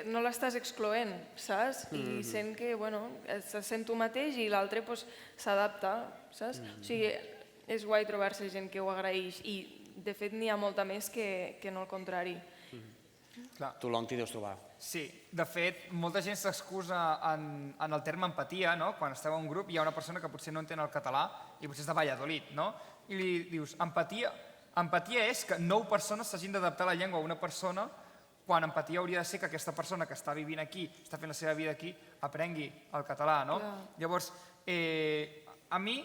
no l'estàs excloent, saps? I sent que, bueno, se sent tu mateix i l'altre s'adapta, saps? O sigui, és guai trobar-se gent que ho agraeix i, de fet, n'hi ha molta més que no el contrari. Tu, Long, t'hi deus trobar. Sí, de fet, molta gent s'excusa en el terme empatia, no? Quan esteu en un grup hi ha una persona que potser no entén el català i potser és de Valladolid, no? I li dius, empatia és que 9 persones s'hagin d'adaptar la llengua a una persona quan empatia hauria de ser que aquesta persona que està vivint aquí, està fent la seva vida aquí, aprengui el català, no? Llavors, a mi,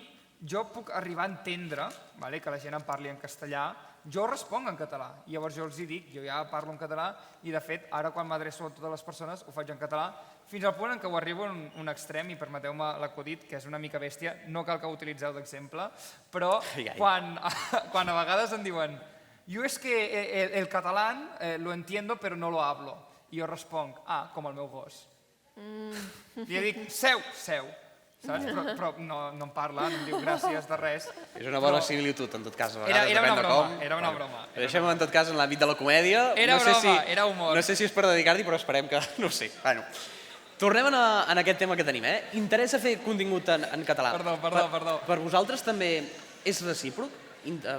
jo puc arribar a entendre que la gent em parli en castellà, jo responc en català, i llavors jo els dic, jo ja parlo en català i de fet ara quan m'adreço a totes les persones ho faig en català, fins al punt en què ho arribo a un extrem, i permeteu-me l'acudit, que és una mica bèstia, no cal que ho utilitzeu d'exemple, però quan a vegades em diuen jo és que el català lo entiendo però no lo hablo, i jo responc, com el meu gos. I jo dic, seu, saps? Però no em parla, no em diu gràcies de res. És una bona similitud, en tot cas. Era una broma. Deixem, en tot cas, en l'àmbit de la comèdia. Era broma, era humor. No sé si és per dedicar-t'hi, però esperem que... No ho sé. Tornem en aquest tema que tenim, eh? Interessa fer contingut en català. Perdó. Per vosaltres també és recíproc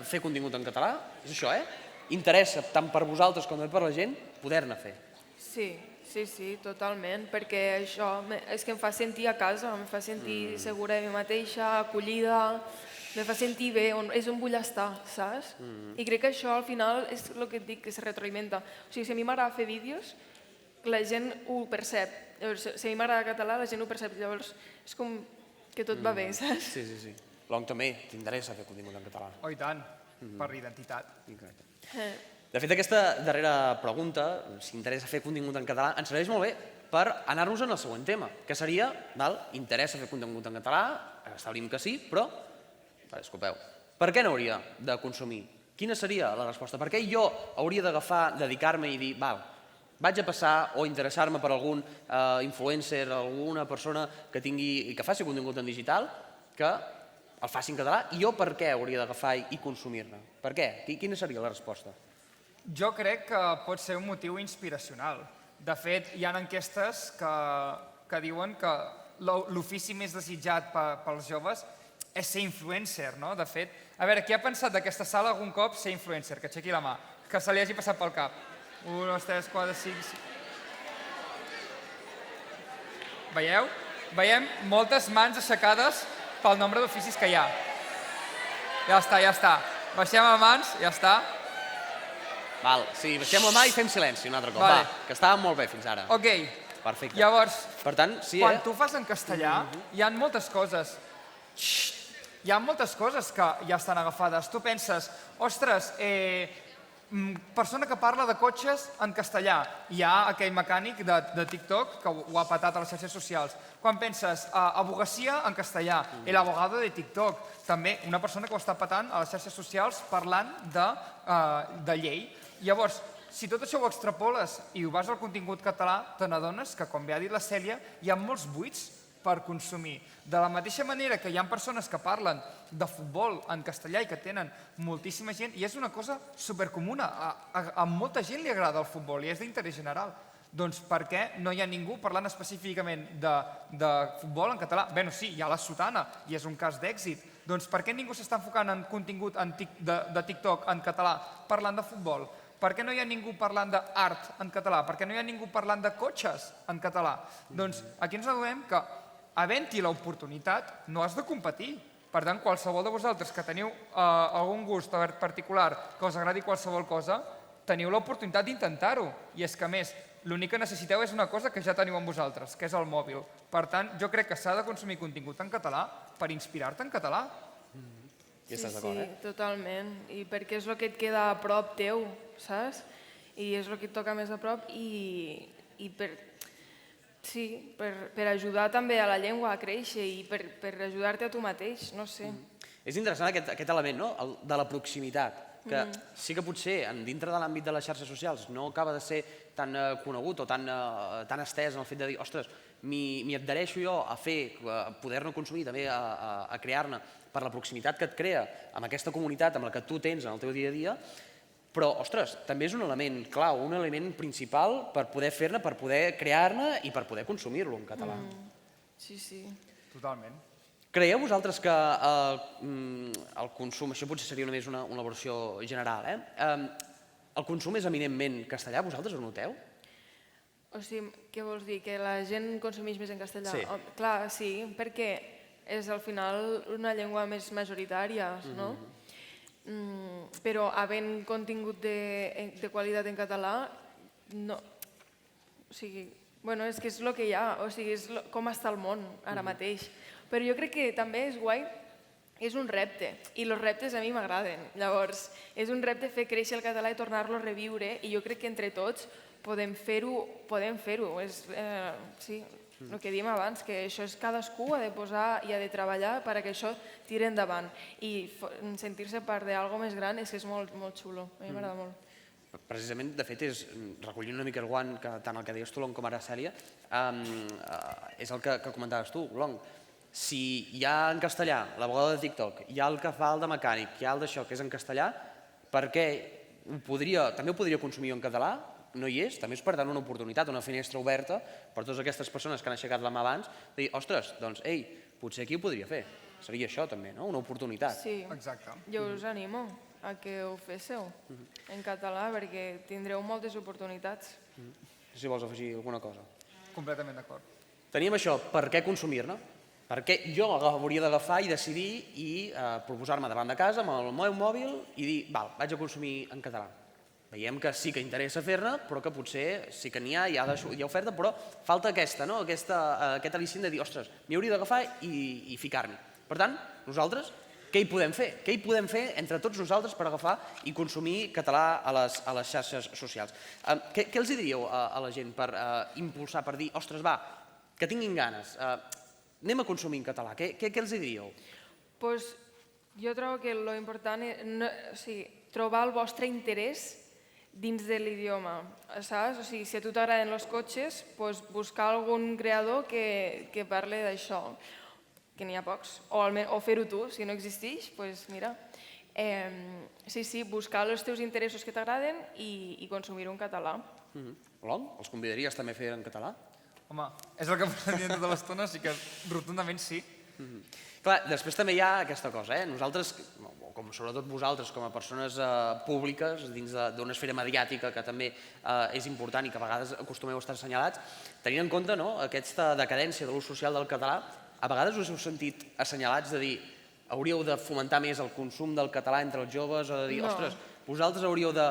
fer contingut en català? És això, eh? Interessa tant per vosaltres com per la gent poder-ne fer. Sí, totalment, perquè això és que em fa sentir a casa, em fa sentir segura de mi mateixa, acollida, me fa sentir bé, és on vull estar, saps? I crec que això al final és el que et dic, que es retroalimenta. O sigui, si a mi m'agrada fer vídeos, la gent ho percep. Si a mi m'agrada català, la gent ho percep. Llavors, és com que tot va bé, saps? Sí. Long, també t'interessa fer contingut en català. Oh, i tant, per identitat. De fet, aquesta darrera pregunta, si interessa fer contingut en català, ens serveix molt bé per anar-nos en el següent tema, que seria, interessa fer contingut en català, establim que sí, però, escolteu, per què no hauria de consumir? Quina seria la resposta? Per què jo hauria d'agafar, dedicar-me i dir, vaig a passar o interessar-me per algun influencer, alguna persona que tingui i que faci contingut en digital, que el faci en català, i jo per què hauria d'agafar i consumir-ne? Per què? Quina seria la resposta? Jo crec que pot ser un motiu inspiracional. De fet, hi ha enquestes que diuen que l'ofici més desitjat pels joves és ser influencer, no? De fet, a veure, qui ha pensat d'aquesta sala algun cop ser influencer? Que aixequi la mà, que se li hagi passat pel cap. 1, 2, 3, 4, 5... Veieu? Veiem moltes mans aixecades pel nombre d'oficis que hi ha. Ja està. Baixem a mans, ja està. Sí, baixem la mà i fem silenci un altre cop. Que estàvem molt bé fins ara. Ok. Perfecte. Llavors, per tant, quan tu fas en castellà, hi ha moltes coses. Hi ha moltes coses que ja estan agafades. Tu penses, ostres, persona que parla de cotxes en castellà. Hi ha aquell mecànic de TikTok que ho ha patat a les xarxes socials. Quan penses, abogacia en castellà, el abogado de TikTok. També una persona que ho està patant a les xarxes socials parlant de llei. Llavors, si tot això ho extrapoles i ho vas al contingut català, te n'adones que, com bé ha dit la Cèlia, hi ha molts buits per consumir. De la mateixa manera que hi ha persones que parlen de futbol en castellà i que tenen moltíssima gent, i és una cosa supercomuna, a molta gent li agrada el futbol i és d'interès general. Doncs per què no hi ha ningú parlant específicament de futbol en català? Bé, sí, hi ha la Sotana i és un cas d'èxit. Doncs per què ningú s'està enfocant en contingut de TikTok en català parlant de futbol? Per què no hi ha ningú parlant d'art en català? Per què no hi ha ningú parlant de cotxes en català? Doncs aquí ens adonem que, havent-hi l'oportunitat, no has de competir. Per tant, qualsevol de vosaltres que teniu algun gust particular, que us agradi qualsevol cosa, teniu l'oportunitat d'intentar-ho. I és que, a més, l'únic que necessiteu és una cosa que ja teniu amb vosaltres, que és el mòbil. Per tant, jo crec que s'ha de consumir contingut en català per inspirar-te en català. Sí, totalment. I perquè és el que et queda a prop teu, saps? I és el que et toca més a prop i per ajudar també a la llengua a créixer i per ajudar-te a tu mateix, no sé. És interessant aquest element, no?, de la proximitat, que sí que potser dintre de l'àmbit de les xarxes socials no acaba de ser tan conegut o tan estès en el fet de dir, ostres, m'hi adhereixo jo a poder-ne consumir, també a crear-ne per la proximitat que et crea amb aquesta comunitat amb la que tu tens en el teu dia a dia, però, ostres, també és un element clau, un element principal per poder fer-ne, per poder crear-ne i per poder consumir-lo en català. Sí. Totalment. Creieu vosaltres que el consum, això potser seria només una versió general, el consum és eminentment castellà, vosaltres ho noteu? O sigui, què vols dir? Que la gent consumeix més en castellà? Sí. Clar, sí, perquè és al final una llengua més majoritària, no? Però havent contingut de qualitat en català, no. O sigui, bueno, és que és el que hi ha, o sigui, és com està el món ara mateix. Però jo crec que també és guai, és un repte, i els reptes a mi m'agraden. Llavors, és un repte fer créixer el català i tornar-lo a reviure, i jo crec que entre tots podem fer-ho. Sí, el que dèiem abans, que això és cadascú ha de posar i ha de treballar perquè això tiri endavant. I sentir-se part d'algo més gran és que és molt, molt xulo. A mi m'agrada molt. Precisament, de fet, és recollint una mica el guant, tant el que deies tu, Long, com ara Cèlia, és el que comentaves tu, Long. Si hi ha en castellà l'abogado de TikTok, hi ha el que fa el de mecànic, hi ha el d'això que és en castellà, per què també ho podria consumir en català? no hi és, també és per tant una oportunitat, una finestra oberta per totes aquestes persones que han aixecat la mà abans, de dir, ostres, doncs, ei, potser aquí ho podria fer. Seria això també, no? Una oportunitat. Sí, Exacte. jo us animo a que ho féssiu en català perquè tindreu moltes oportunitats. Si vols afegir alguna cosa. Completament d'acord. Teníem això, per què consumir-ne? Per què jo hauria d'agafar i decidir i proposar-me davant de casa amb el meu mòbil i dir, val, vaig a consumir en català. Veiem que sí que interessa fer-ne, però que potser sí que n'hi ha, hi ha oferta, però falta aquesta, no? Aquest al·licient de dir, ostres, m'hi hauria d'agafar i ficar-m'hi. Per tant, nosaltres, què hi podem fer? Què hi podem fer entre tots nosaltres per agafar i consumir català a les xarxes socials? Què els diríeu a la gent per impulsar, per dir, ostres, va, que tinguin ganes, anem a consumir en català? Què els diríeu? Doncs jo trobo que l'important és trobar el vostre interès dins de l'idioma, saps? O sigui, si a tu t'agraden els cotxes, buscar algun creador que parli d'això, que n'hi ha pocs, o fer-ho tu, si no existeix, doncs mira. Sí, buscar els teus interessos que t'agraden i consumir-ho en català. Olom, els convidaries també a fer en català? Home, és el que m'estan dient tota l'estona, així que rotundament sí. Clar, després també hi ha aquesta cosa, nosaltres, com sobretot vosaltres, com a persones públiques dins d'una esfera mediàtica que també és important i que a vegades acostumeu a estar assenyalats, tenint en compte aquesta decadència de l'ús social del català, a vegades us heu sentit assenyalats de dir hauríeu de fomentar més el consum del català entre els joves o de dir, ostres, vosaltres hauríeu de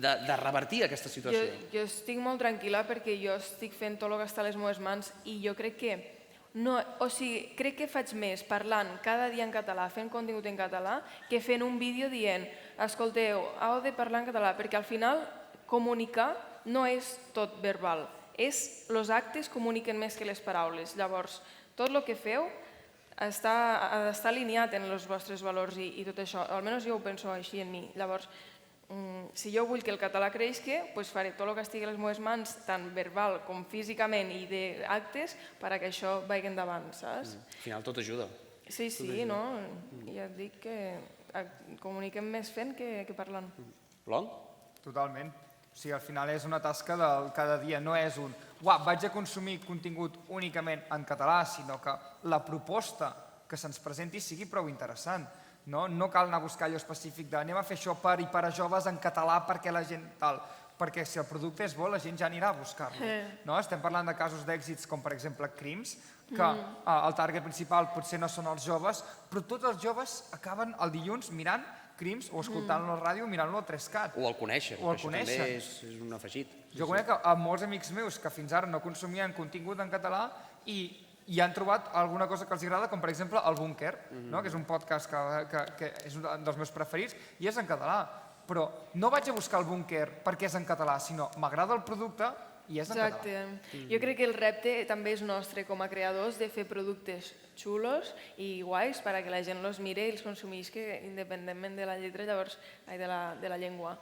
de revertir aquesta situació. Jo estic molt tranquil·la perquè jo estic fent tot el que està a les meves mans i jo crec que crec que faig més parlant cada dia en català, fent contingut en català, que fent un vídeo dient, escolteu, heu de parlar en català, perquè al final comunicar no és tot verbal, els actes comuniquen més que les paraules. Llavors, tot el que feu ha d'estar alineat en els vostres valors i tot això. Almenys jo ho penso així en mi. Llavors, si jo vull que el català creixi, faré tot el que estigui a les meves mans, tant verbal com físicament i d'actes, perquè això vagi endavant, saps? Al final tot ajuda. Sí, no? Ja et dic que comuniquem més fent que parlant. Long? Totalment. O sigui, al final és una tasca del cada dia, no és un vaig a consumir contingut únicament en català, sinó que la proposta que se'ns presenti sigui prou interessant. No cal anar a buscar allò específic de anem a fer això per i per a joves en català perquè la gent tal, perquè si el producte és bo la gent ja anirà a buscar-lo. Estem parlant de casos d'èxits com per exemple Crims, que el target principal potser no són els joves, però tots els joves acaben el dilluns mirant Crims o escoltant-lo a la ràdio o mirant-lo al 3CAT. O el coneixen, que això també és un afegit. Jo conec molts amics meus que fins ara no consumien contingut en català i han trobat alguna cosa que els agrada, com per exemple El Búnquer, que és un podcast que és un dels meus preferits i és en català. Però no vaig a buscar El Búnquer perquè és en català, sinó m'agrada el producte i és en català. Exacte. Jo crec que el repte també és nostre com a creadors de fer productes xulos i guais perquè la gent els mire i els consumisca independentment de la lletra, de la llengua.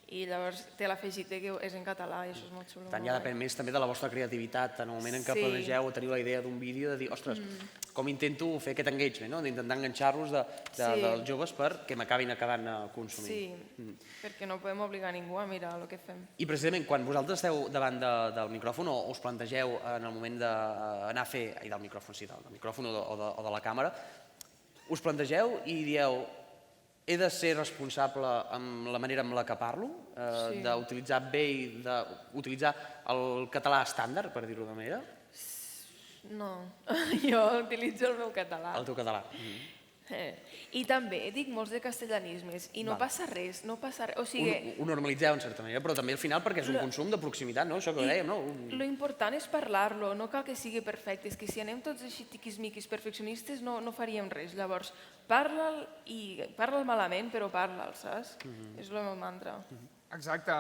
I llavors té l'afegit que és en català i això és molt xulo. Per tant, ja depèn més també de la vostra creativitat en el moment en què planegeu o teniu la idea d'un vídeo de dir, ostres, com intento fer aquest engagement, d'intentar enganxar-los dels joves perquè m'acabin acabant consumint. Sí, perquè no podem obligar ningú a mirar el que fem. I precisament quan vosaltres esteu davant del micròfon o us plantegeu en el moment d'anar a fer, del micròfon o de la càmera, us plantegeu i dieu he de ser responsable amb la manera amb la que parlo, d'utilitzar bé i d'utilitzar el català estàndard, per dir-ho d'una manera? No, jo utilitzo el meu català. El teu català. I també dic molts de castellanismes i no passa res, o sigui... Ho normalitzeu en certa manera, però també al final perquè és un consum de proximitat, no? Això que dèiem, no? Lo important és parlar-lo, no cal que sigui perfecte, és que si anem tots així tiquismiquis perfeccionistes no faríem res, llavors parla'l i parla'l malament però parla'l, saps? És el meu mantra. Exacte,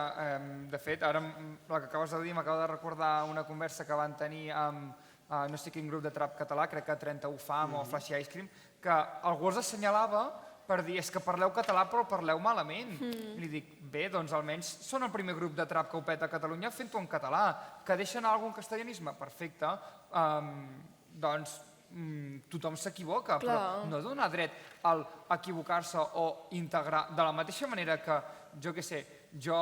de fet, ara el que acabes de dir m'acaba de recordar una conversa que van tenir amb no sé quin grup de trap català, crec que 31 Fam o Flashy Ice Cream, que algú els assenyalava per dir és que parleu català però parleu malament. I li dic, bé, doncs almenys són el primer grup de trap que ho peta a Catalunya fent-ho en català, que deixen algun castellanisme, perfecte, doncs tothom s'equivoca, però no dona dret a equivocar-se o integrar de la mateixa manera que, jo què sé, jo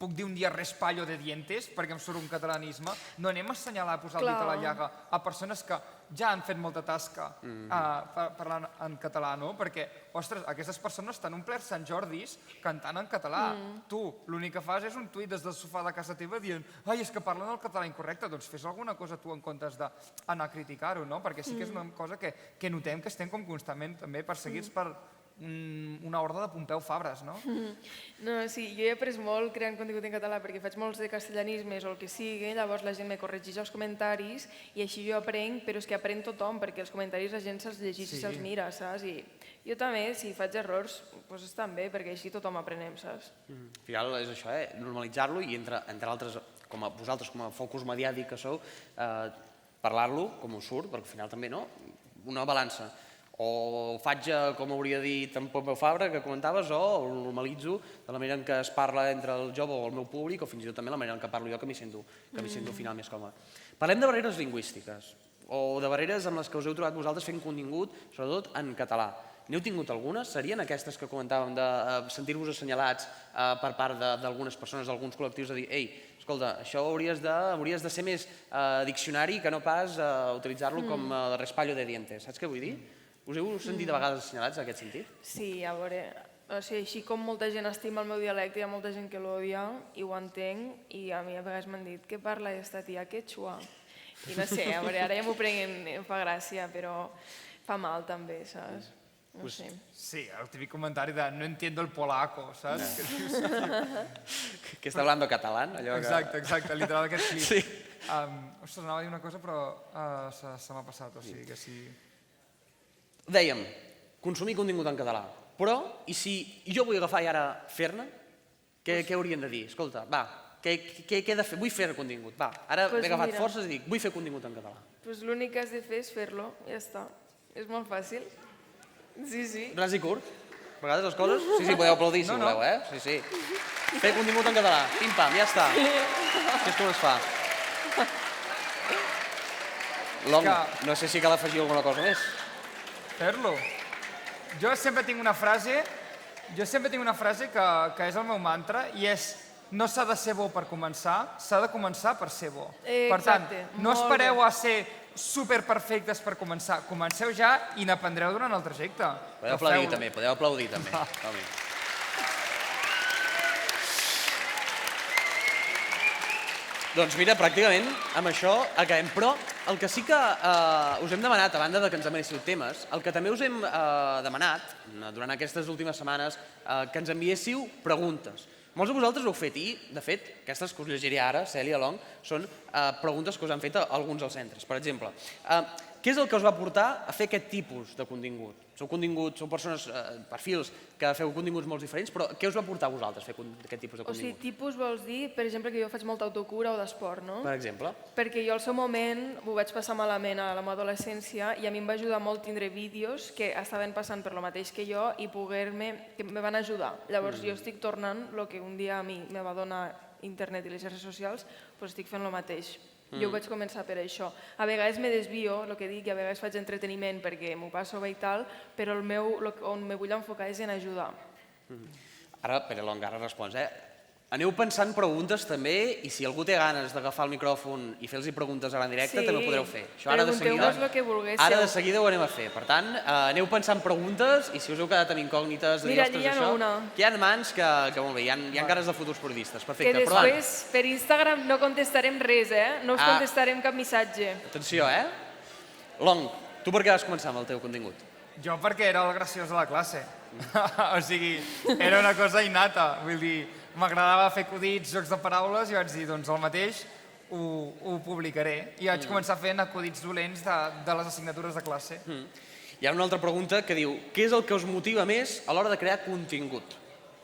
puc dir un dia respallo de dientes perquè em surt un catalanisme, no anem a assenyalar, a posar el dit a la llaga a persones que ja han fet molta tasca parlant en català, no? Perquè, ostres, aquestes persones estan omplert Sant Jordis cantant en català. Tu, l'únic que fas és un tuit des del sofà de casa teva dient ai, és que parlen el català incorrecte, doncs fes alguna cosa tu en comptes d'anar a criticar-ho, no? Perquè sí que és una cosa que notem que estem com constantment també perseguits per una horda de Pompeu Fabres, no? No, sí, jo he après molt creant contingut en català perquè faig molts de castellanismes o el que sigui, llavors la gent me corregeix els comentaris i així jo aprenc, però és que aprèn tothom perquè els comentaris la gent se'ls llegeix i se'ls mira, saps? I jo també, si faig errors, doncs estan bé perquè així tothom aprenem, saps? Al final és això, normalitzar-lo i entre altres, vosaltres com a focus mediàtic que sou, parlar-lo com us surt, perquè al final també, no? Una balança. O faig com hauria dit en Pompeu Fabra, que comentaves, o el normalitzo de la manera en què es parla entre el jove o el meu públic, o fins i tot també la manera en què parlo jo, que m'hi sento al final més còmode. Parlem de barreres lingüístiques, o de barreres amb les que us heu trobat vosaltres fent contingut, sobretot en català. N'heu tingut algunes? Serien aquestes que comentàvem de sentir-vos assenyalats per part d'algunes persones, d'alguns col·lectius, de dir, ei, escolta, això hauries de ser més diccionari que no pas utilitzar-lo com de respallo de dientes. Saps què vull dir? Us heu sentit de vegades assenyalats en aquest sentit? Sí, a veure, així com molta gent estima el meu dialecte, hi ha molta gent que l'odia i ho entenc, i a mi a vegades m'han dit, què parla aquesta tia, quechua? I no sé, a veure, ara ja m'ho prenc, em fa gràcia, però fa mal també, saps? No sé. Sí, el típic comentari de no entiendo el polaco, saps? Que està hablando catalán? Exacte, literal aquest clip. Ostres, anava a dir una cosa però se m'ha passat, o sigui que sí... Dèiem, consumir contingut en català, però, i si jo vull agafar i ara fer-ne, què haurien de dir? Escolta, va, què he de fer? Vull fer contingut, va, ara m'he agafat forces i dic, vull fer contingut en català. Doncs l'únic que has de fer és fer-lo, ja està. És molt fàcil. Sí. Ras i curt. A vegades les coses... Sí, podeu aplaudir si voleu, Sí. Fer contingut en català, pim-pam, ja està. Això és com es fa. Long, no sé si cal afegir alguna cosa més. Fer-lo. Jo sempre tinc una frase que és el meu mantra i és no s'ha de ser bo per començar, s'ha de començar per ser bo. Per tant, no espereu a ser superperfectes per començar. Comenceu ja i n'aprendreu durant el trajecte. Podeu aplaudir també. Doncs mira, pràcticament amb això acabem, però el que sí que us hem demanat, a banda que ens enviéssiu temes, el que també us hem demanat durant aquestes últimes setmanes, que ens enviéssiu preguntes. Molts de vosaltres ho heu fet i, de fet, aquestes que us llegiré ara, Cèlia, Long, són preguntes que us han fet alguns dels centres. Per exemple, què és el que us va portar a fer aquest tipus de contingut? Sou persones, perfils, que feu continguts molt diferents, però què us va portar a vosaltres a fer aquest tipus de contingut? O sigui, tipus vols dir, per exemple, que jo faig molta autocura o d'esport, no? Per exemple. Perquè jo al seu moment ho vaig passar malament a la meva adolescència i a mi em va ajudar molt tindre vídeos que estaven passant per lo mateix que jo i que me van ajudar. Llavors jo estic tornant el que un dia a mi me va donar internet i les xarxes socials, doncs estic fent el mateix. Jo vaig començar per això. A vegades me desvio, el que dic, i a vegades faig entreteniment perquè m'ho passo bé i tal, però on me vull enfocar és en ajudar. Ara, Pere Long, ara respons, Aneu pensant preguntes també i si algú té ganes d'agafar el micròfon i fer-los preguntes ara en directe també ho podreu fer. Pregunteu-vos el que vulguéssiu. Ara de seguida ho anem a fer. Per tant, aneu pensant preguntes i si us heu quedat amb incògnites... Mira, allí hi ha una. Hi ha mans que molt bé, hi ha cares de futurs periodistes. Perfecte. Que després per Instagram no contestarem res, no us contestarem cap missatge. Atenció, Long, tu per què vas començar amb el teu contingut? Jo perquè era el graciós de la classe. O sigui, era una cosa innata. Vull dir, m'agradava fer acudits, jocs de paraules, i vaig dir, doncs el mateix ho publicaré. I vaig començar fent acudits dolents de les assignatures de classe. Hi ha una altra pregunta que diu, què és el que us motiva més a l'hora de crear contingut?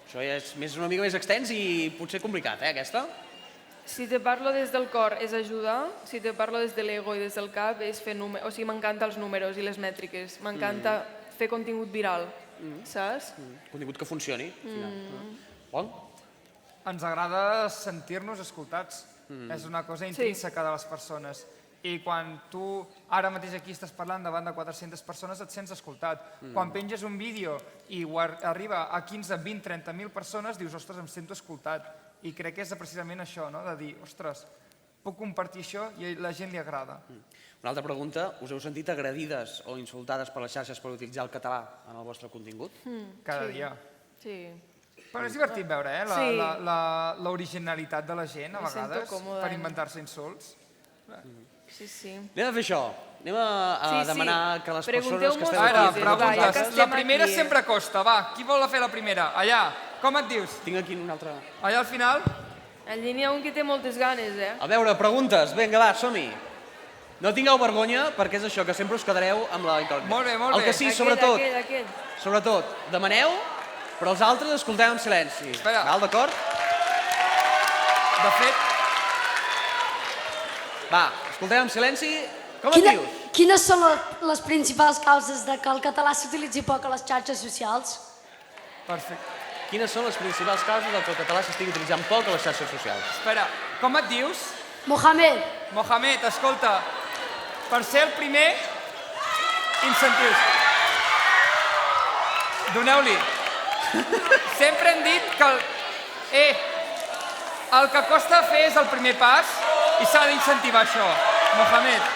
Això ja és una mica més extens i potser complicat, aquesta? Si te parlo des del cor és ajudar, si te parlo des de l'ego i des del cap és fer números. O sigui, m'encanten els números i les mètriques. M'encanta fer contingut viral, saps? Contingut que funcioni. Bon? Ens agrada sentir-nos escoltats. És una cosa intrínseca de les persones. I quan tu ara mateix aquí estàs parlant davant de 400 persones et sents escoltat. Quan penges un vídeo i arriba a 15, 20, 30.000 persones dius, ostres, em sento escoltat. I crec que és precisament això, de dir, ostres, puc compartir això i a la gent li agrada. Una altra pregunta, us heu sentit agredides o insultades per les xarxes per utilitzar el català en el vostre contingut? Cada dia. Sí. Però és divertit veure l'originalitat de la gent, a vegades, per inventar-se insults. Sí, sí. Anem a fer això. Anem a demanar que les persones que esteu Ara, aquí... preguntes. La primera sempre costa, va. Qui vol fer la primera? Allà. Com et dius? Tinc aquí un altre... Allà al final? Allí n'hi ha un que té moltes ganes, A veure, preguntes. Vinga, va, som-hi. No tingueu vergonya, perquè és això, que sempre us quedareu amb la incògnita. Molt bé, molt bé. El que sí, sobretot, demaneu, però els altres escolteu en silenci. Espera. Val, d'acord? De fet... Va, escolteu en silenci. Com et dius? Quines són les principals causes de que el català s'utilitzi poc a les xarxes socials? Perfecte. Quines són les principals causes que el català s'estigui utilitzant poc a les xarxes socials? Espera, com et dius? Mohamed. Mohamed, escolta, per ser el primer, incentius. Doneu-li. Sempre hem dit que el que costa fer és el primer pas i s'ha d'incentivar això. Mohamed.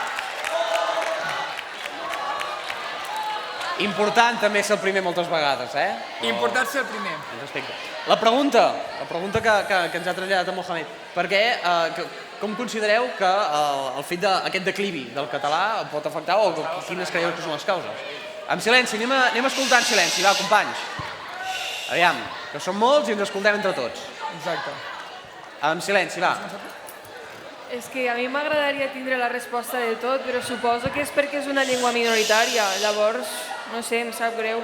Important també ser el primer moltes vegades, Important ser el primer. Respecte. La pregunta que ens ha traslladat a Mohamed, com considereu que el fet d'aquest declivi del català pot afectar o quines creieu que són les causes? En silenci, anem a escoltar en silenci, va, companys. Aviam, que som molts i ens escoltem entre tots. Exacte. En silenci, va. És que a mi m'agradaria tindre la resposta de tot, però suposo que és perquè és una llengua minoritària. Llavors, no sé, em sap greu.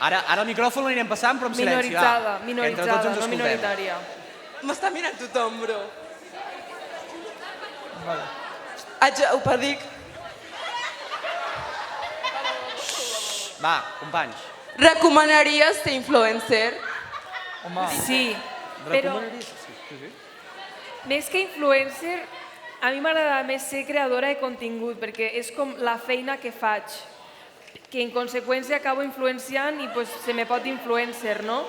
Ara el micròfon l'anirem passant, però en silenci, va. Minoritzada, no minoritària. M'està mirant tothom, bro. Ho dic. Va, companys. Recomanaries ser influencer? Home. Sí, però més que influencer, a mi m'agrada més ser creadora de contingut, perquè és com la feina que faig, que en conseqüència acabo influenciant i se me pot influencer, no?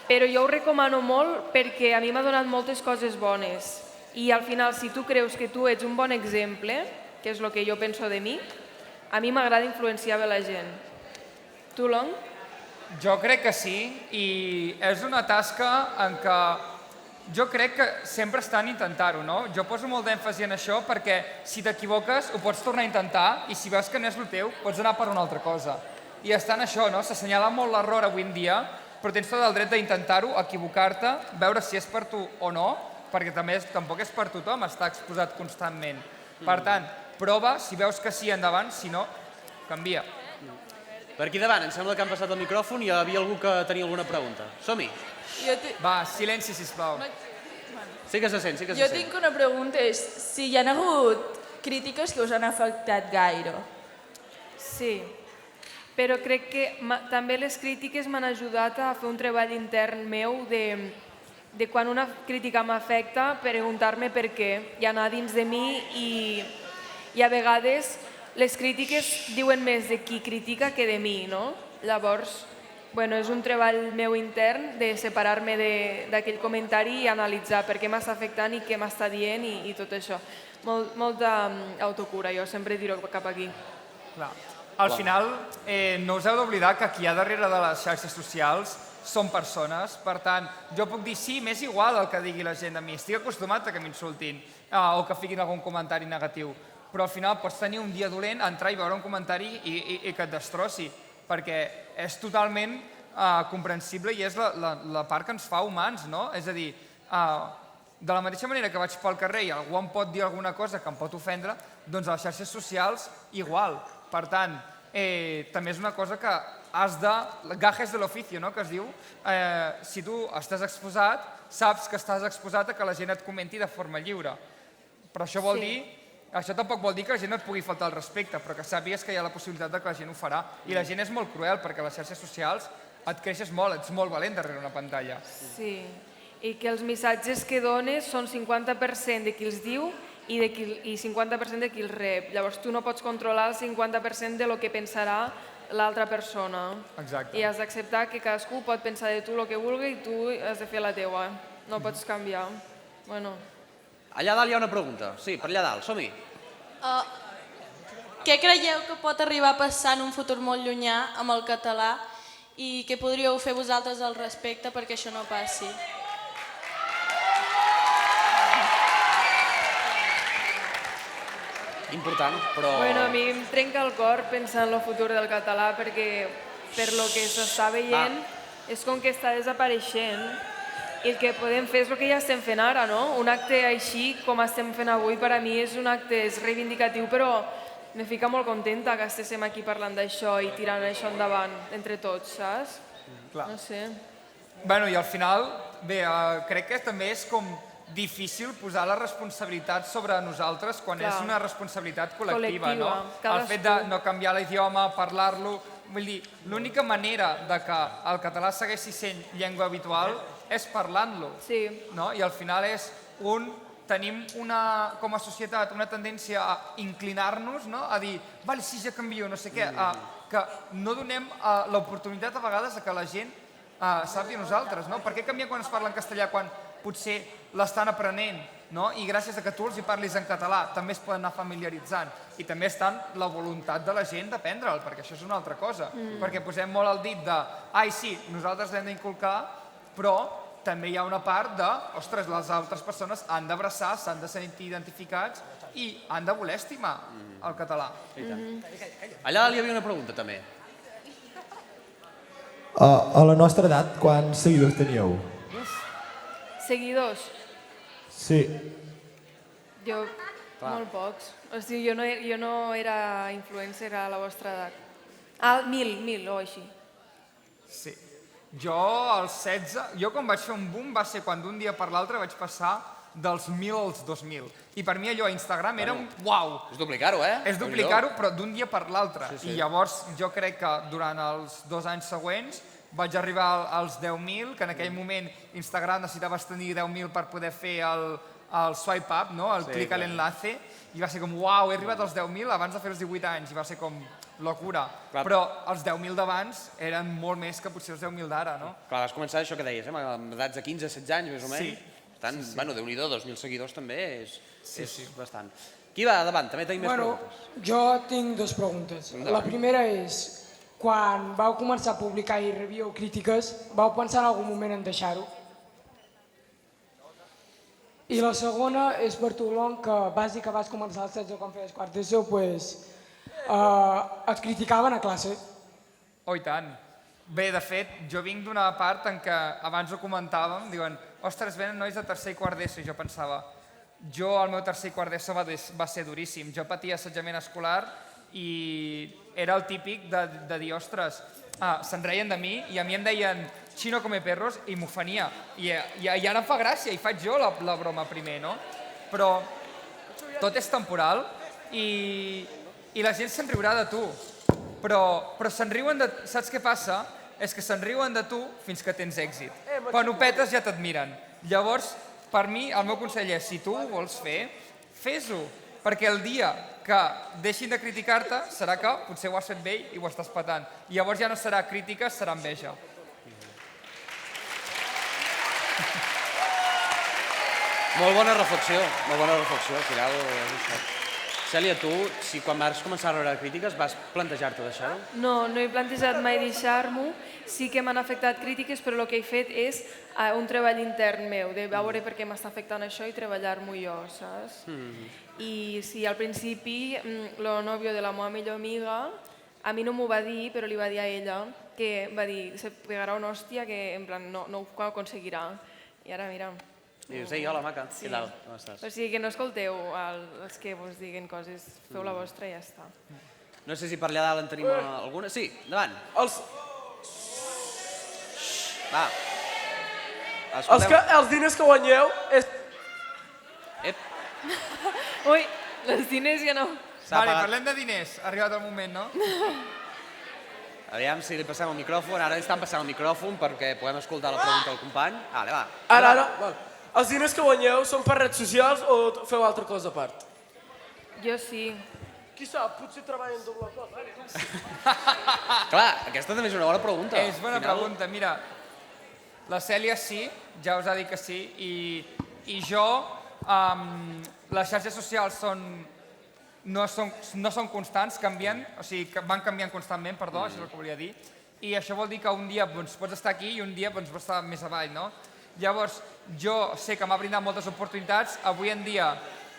Però jo ho recomano molt perquè a mi m'ha donat moltes coses bones. I al final, si tu creus que tu ets un bon exemple, que és el que jo penso de mi, a mi m'agrada influenciar bé la gent. Tu, Long? Jo crec que sí, i és una tasca en què jo crec que sempre estan a intentar-ho, no? Jo poso molt d'èmfasi en això perquè si t'equivoques ho pots tornar a intentar i si veus que no és el teu pots anar per una altra cosa. I està en això, no? S'assenyala molt l'error avui en dia, però tens tot el dret d'intentar-ho, equivocar-te, veure si és per tu o no, perquè tampoc és per tothom estar exposat constantment. Per tant, prova, si veus que sí, endavant, si no, canvia. Per aquí davant, em sembla que han passat el micròfon i hi havia algú que tenia alguna pregunta. Som-hi. Va, silenci, sisplau. Sí que se sent, sí que se Jo sent. tinc una pregunta, és si hi ha hagut crítiques que us han afectat gaire. Sí, però crec que també les crítiques m'han ajudat a fer un treball intern meu de quan una crítica m'afecta, preguntar-me per què i anar dins de mi i a vegades les crítiques diuen més de qui critica que de mi, no? Llavors, és un treball meu intern de separar-me d'aquell comentari i analitzar per què m'està afectant i què m'està dient i tot això. Molta autocura, jo sempre tiro cap aquí. Clar. Al final, no us heu d'oblidar que qui hi ha darrere de les xarxes socials són persones, per tant, jo puc dir sí, m'és igual el que digui la gent de mi, estic acostumat a que m'insultin o que fiquin algun comentari negatiu, però al final pots tenir un dia dolent, entrar i veure un comentari i que et destrossi, perquè és totalment comprensible i és la part que ens fa humans, no? És a dir, de la mateixa manera que vaig pel carrer i algú em pot dir alguna cosa que em pot ofendre, doncs a les xarxes socials igual. Per tant, també és una cosa que has de... gajes de l'oficio, no?, que es diu. Si tu estàs exposat, saps que estàs exposat a que la gent et comenti de forma lliure. Però això vol dir... Això tampoc vol dir que la gent no et pugui faltar el respecte, però que sàpigues que hi ha la possibilitat que la gent ho farà. I la gent és molt cruel, perquè a les xarxes socials et creixes molt, ets molt valent darrere una pantalla. Sí, i que els missatges que dones són 50% de qui els diu i 50% de qui els rep. Llavors tu no pots controlar el 50% de lo que pensarà l'altra persona. Exacte. I has d'acceptar que cadascú pot pensar de tu el que vulgui i tu has de fer la teua. No pots canviar. Bueno. Allà dalt hi ha una pregunta. Sí, per allà dalt, som-hi. Què creieu que pot arribar a passar en un futur molt llunyà amb el català i què podríeu fer vosaltres al respecte perquè això no passi? Important, però... Bueno, a mi em trenca el cor pensar en el futur del català perquè per lo que s'està veient és com que està desapareixent i el que podem fer és el que ja estem fent ara, no? Un acte així com estem fent avui per a mi és un acte reivindicatiu, però me fica molt contenta que estéssim aquí parlant d'això i tirant això endavant entre tots, saps? No sé. Bueno, i al final, bé, crec que també és com difícil posar la responsabilitat sobre nosaltres quan és una responsabilitat col·lectiva, no? El fet de no canviar l'idioma, parlar-lo... Vull dir, l'única manera de que el català segueixi sent llengua habitual és parlant-lo. Sí. I al final és tenim com a societat una tendència a inclinar-nos, a dir, vale, sí, ja canvio, no sé què, que no donem l'oportunitat a vegades que la gent sàpiga nosaltres. Per què canviar quan es parla en castellà quan potser l'estan aprenent? I gràcies a que tu els hi parlis en català també es poden anar familiaritzant. I també està en la voluntat de la gent d'aprendre'l, perquè això és una altra cosa. Perquè posem molt el dit de, ai, sí, nosaltres l'hem d'inculcar, però també hi ha una part de, ostres, les altres persones han d'abraçar, s'han de sentir identificats i han de voler estimar el català. Allà dalt hi havia una pregunta, també. A la nostra edat, quants seguidors teníeu? Seguidors? Sí. Jo, molt pocs. O sigui, jo no era influencer a la vostra edat. 1.000 o així. Sí. Jo, als 16, quan vaig fer un boom va ser quan d'un dia per l'altre vaig passar dels 1.000 als 2.000. I per mi allò a Instagram era un uau. És duplicar-ho, eh? És duplicar-ho, però d'un dia per l'altre. I llavors jo crec que durant els 2 anys següents vaig arribar als 10.000, que en aquell moment Instagram necessitaves tenir 10.000 per poder fer el swipe up, el clic a l'enlace, i va ser com, uau, he arribat als 10.000 abans de fer els 18 anys, i va ser com locura. Però els 10.000 d'abans eren molt més que potser els 10.000 d'ara, no? Clar, vas començar això que deies, amb edats de 15-16 anys, més o menys. Sí. Per tant, bueno, Déu-n'hi-do, 2.000 seguidors també és bastant. Qui va davant? També tenim més preguntes. Jo tinc 2 preguntes. La primera és, quan vau començar a publicar i rebíeu crítiques, vau pensar en algun moment en deixar-ho? I la segona és per tu, Lon, que vas dir que vas començar als 16 quan feies quart d'ESO, et criticaven a classe. Oh, i tant. Bé, de fet, jo vinc d'una part en què abans ho comentàvem, diuen, ostres, venen nois de tercer i quart d'ESO, i jo pensava, el meu tercer i quart d'ESO va ser duríssim. Jo patia assetjament escolar i era el típic de dir, ostres, se'n reien de mi i a mi em deien chino come perros i m'ofenia. I ara em fa gràcia i faig jo la broma primer, no? Però tot és temporal i la gent se'n riurà de tu. Però se'n riuen de... Saps què passa? És que se'n riuen de tu fins que tens èxit. Quan ho petes ja t'admiren. Llavors, per mi, el meu consell és, si tu ho vols fer, fes-ho. Perquè el dia que deixin de criticar-te serà que potser ho has fet bé i ho estàs patant. I llavors ja no serà crítica, serà enveja. Molt bona reflexió, al final és això. Cèlia, tu, si quan vas començar a rebre crítiques vas plantejar-te deixar-ho? No, no he plantejat mai deixar-m'ho. Sí que m'han afectat crítiques, però el que he fet és un treball intern meu, de veure per què m'està afectant això i treballar-m'ho jo, saps? I sí, al principi, el nòvio de la meva millor amiga, a mi no m'ho va dir, però li va dir a ella, que va dir, se pegarà una hòstia que en plan no ho aconseguirà. I ara, mira... Dius, ei, hola, maca, què tal? Com estàs? O sigui, que no escolteu els que vos diguen coses, feu la vostra i ja està. No sé si per allà dalt en tenim alguna. Sí, endavant. Va. Els diners que guanyeu... Ui, els diners ja no... Vale, parlem de diners, ha arribat el moment, no? Aviam si li passem el micròfon, ara estan passant el micròfon perquè podem escoltar la pregunta del company. Vale, va. Ara. Els diners que guanyeu són per redes socials o feu altra cosa a part? Jo sí. Qui sap, potser treballen doble cosa. Clar, aquesta també és una bona pregunta. És bona pregunta, mira. La Cèlia sí, ja us ha dit que sí, i jo, les xarxes socials no són constants, canvien, o sigui, van canviant constantment, perdó, això és el que volia dir, i això vol dir que un dia pots estar aquí i un dia pots estar més avall, no? Llavors, jo sé que m'ha brindat moltes oportunitats, avui en dia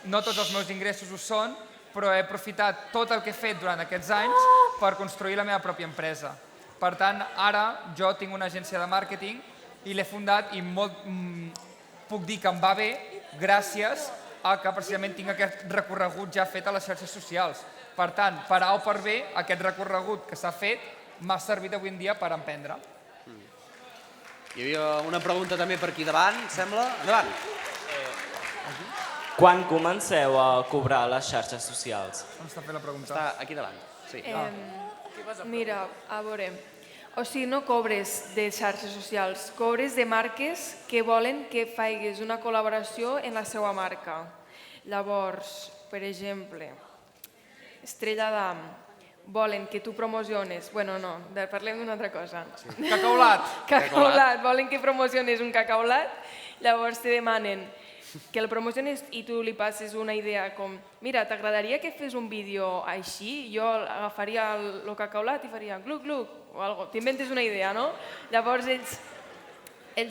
no tots els meus ingressos ho són, però he aprofitat tot el que he fet durant aquests anys per construir la meva pròpia empresa. Per tant, ara jo tinc una agència de màrqueting i l'he fundat i puc dir que em va bé gràcies a que precisament tinc aquest recorregut ja fet a les xarxes socials. Per tant, per A o per B, aquest recorregut que s'ha fet m'ha servit avui en dia per emprendre. Hi havia una pregunta també per aquí davant, sembla. Endavant. Quan comenceu a cobrar les xarxes socials? On està fent la pregunta? Està aquí davant. Sí. Mira, a veure, o sigui, no cobres de xarxes socials, cobres de marques que volen que faigues una col·laboració en la seva marca. Llavors, per exemple, Estrella d'Am, volen que tu promociones... Bueno, no, parlem d'una altra cosa. Cacaulat. Cacaulat, volen que promociones un cacaulat, llavors te demanen que el promociones i tu li passes una idea com mira, t'agradaria que fes un vídeo així? Jo agafaria el cacaulat i faria gluc, gluc, o algo. T'inventes una idea, no? Llavors ells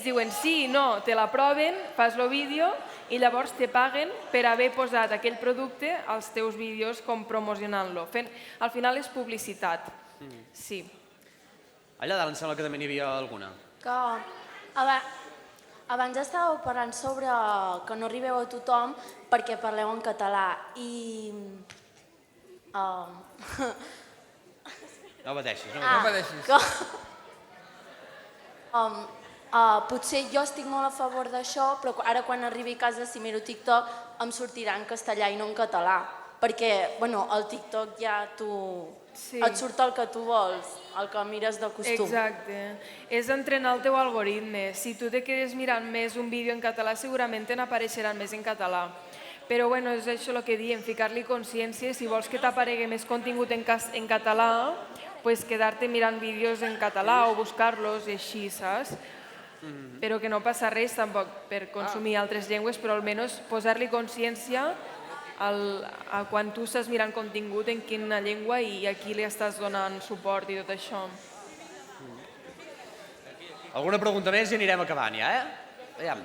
diuen sí, no, te l'aproven, fas el vídeo i llavors te paguen per haver posat aquell producte als teus vídeos com promocionant-lo. Al final és publicitat. Sí. Allà dalt em sembla que també n'hi havia alguna. Abans estàveu parlant sobre que no arribeu a tothom perquè parleu en català i... No pateixis, no pateixis. Potser jo estic molt a favor d'això, però ara quan arribi a casa si miro TikTok em sortirà en castellà i no en català. Perquè, bueno, al TikTok ja et surt el que tu vols, el que mires de costum. Exacte. És entrenar el teu algoritme. Si tu te quedes mirant més un vídeo en català, segurament te n'apareixeran més en català. Però bueno, és això el que diem, ficar-li consciència. Si vols que t'aparegui més contingut en català, pues quedar-te mirant vídeos en català o buscar-los i així, saps? Però que no passa res tampoc per consumir altres llengües, però almenys posar-li consciència a quan tu estàs mirant contingut en quina llengua i a qui li estàs donant suport i tot això. Alguna pregunta més i anirem acabant ja, Veiem.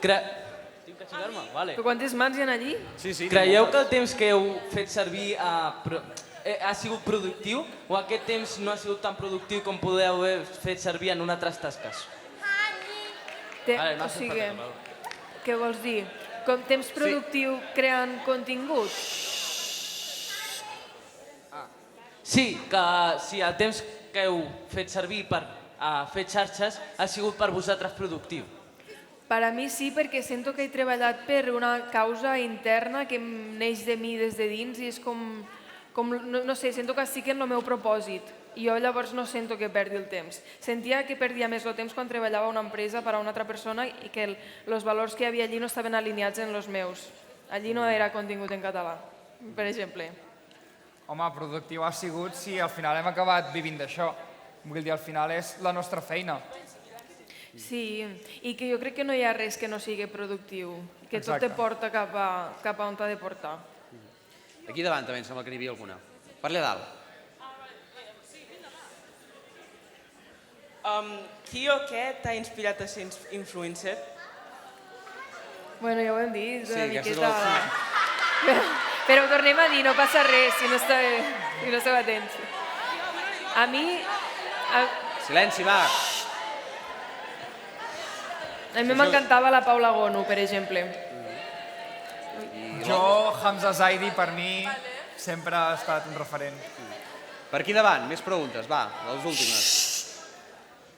Tinc que aixecar-me? Vale. Però quantes mans hi ha allí? Sí. Creieu que el temps que heu fet servir ha sigut productiu o aquest temps no ha sigut tan productiu com podeu haver fet servir en unes tasques? O sigui, què vols dir? Com temps productiu creant contingut? Sí, que si el temps que heu fet servir per fer xarxes ha sigut per vosaltres productiu. Per a mi sí, perquè sento que he treballat per una causa interna que neix de mi des de dins i és com no sé, sento que estic en el meu propòsit. I jo llavors no sento que perdi el temps. Sentia que perdia més el temps quan treballava a una empresa per a una altra persona i que els valors que hi havia allí no estaven alineats en els meus. Allí no era contingut en català, per exemple. Home, productiu ha sigut si al final hem acabat vivint d'això. Vull dir, al final és la nostra feina. Sí, i que jo crec que no hi ha res que no sigui productiu, que tot te porta cap a on t'ha de portar. Aquí davant també em sembla que n'hi havia alguna. Per allà dalt. Qui o què t'ha inspirat a ser influencer? Bueno, ja ho hem dit, una miqueta... Però ho tornem a dir, no passa res si no esteu atents. A mi... Silenci, va. A mi m'encantava la Paula Gonu, per exemple. Jo, Hamza Zaidi, per mi, sempre ha estat un referent. Per aquí davant, més preguntes, va, les últimes.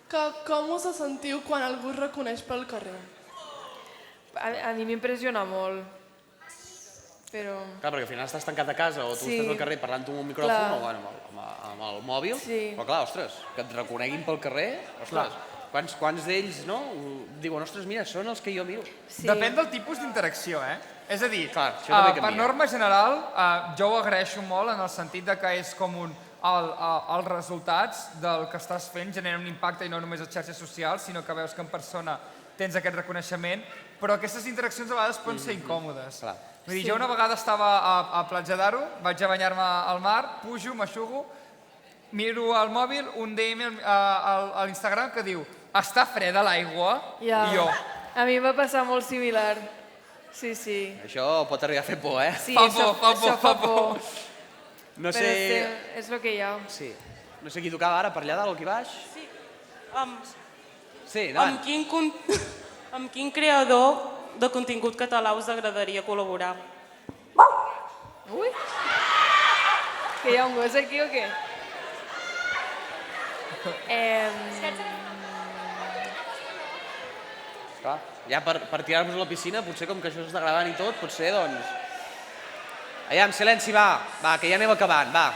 Com us sentiu quan algú us reconeix pel carrer? A mi m'impressiona molt, però... Clar, perquè al final estàs tancat a casa o tu estàs al carrer parlant amb un micròfon o amb el mòbil, però clar, ostres, que et reconeguin pel carrer, ostres. Quants d'ells diuen, ostres, mira, són els que jo miro. Depèn del tipus d'interacció, És a dir, això també canvia. per norma general, jo ho agraeixo molt en el sentit que és com els resultats del que estàs fent generen un impacte i no només a xarxes socials, sinó que veus que en persona tens aquest reconeixement, però aquestes interaccions a vegades poden ser incòmodes. Vull dir, jo una vegada estava a Platja d'Aro, vaig a banyar-me al mar, pujo, m'aixugo, miro al mòbil un DM a l'Instagram que diu està freda l'aigua? I jo... A mi va passar molt similar. Sí. Això pot arribar a fer por, Sí, això fa por. No sé... Però és el que hi ha. Sí. No sé qui tocava ara, per allà dalt o aquí baix? Sí. Sí, endavant. Amb quin creador de contingut català us agradaria col·laborar? Ui! Que hi ha un gos aquí o què? Clar, ja per tirar-vos a la piscina, potser com que això s'està gravant i tot, potser doncs... Aviam, silenci, va, que ja anem acabant, va.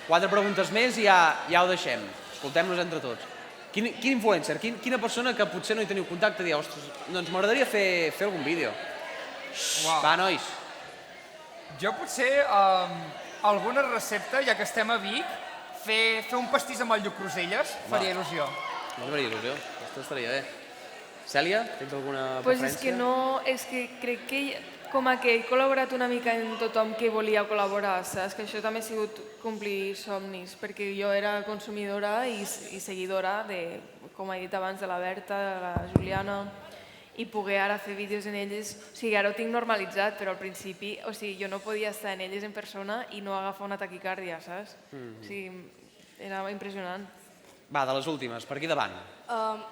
4 preguntes més i ja ho deixem. Escoltem-nos entre tots. Quin influencer, quina persona que potser no hi teniu contacte, diu, ostres, doncs m'agradaria fer algun vídeo. Va, nois. Jo potser alguna recepta, ja que estem a Vic, fer un pastís amb el lluc Cruselles faria il·lusió. No faria il·lusió, això estaria bé. Cèlia, tens alguna preferència? És que crec que com que he col·laborat una mica en tothom que volia col·laborar, saps? Que això també ha sigut complir somnis, perquè jo era consumidora i seguidora de, com he dit abans, de la Berta, de la Juliana, i poder ara fer vídeos en elles, o sigui, ara ho tinc normalitzat, però al principi, o sigui, jo no podia estar en elles en persona i no agafar una taquicàrdia, saps? O sigui, era impressionant. Va, de les últimes, per aquí davant.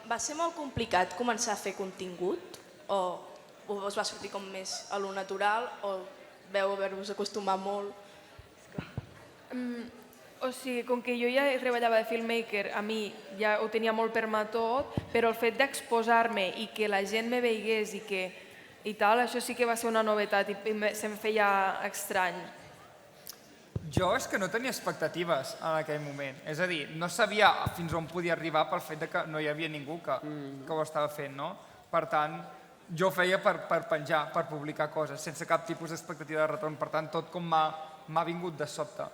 Va ser molt complicat començar a fer contingut o us va sortir com més a lo natural o veu haver-vos acostumat molt? O sigui, com que jo ja treballava de filmmaker, a mi ja ho tenia molt per mà tot, però el fet d'exposar-me i que la gent me veigués i tal, això sí que va ser una novetat i se'm feia estrany. Jo és que no tenia expectatives en aquell moment. És a dir, no sabia fins on podia arribar pel fet que no hi havia ningú que ho estava fent, no? Per tant, jo ho feia per penjar, per publicar coses, sense cap tipus d'expectativa de retorn. Per tant, tot com m'ha vingut de sobte.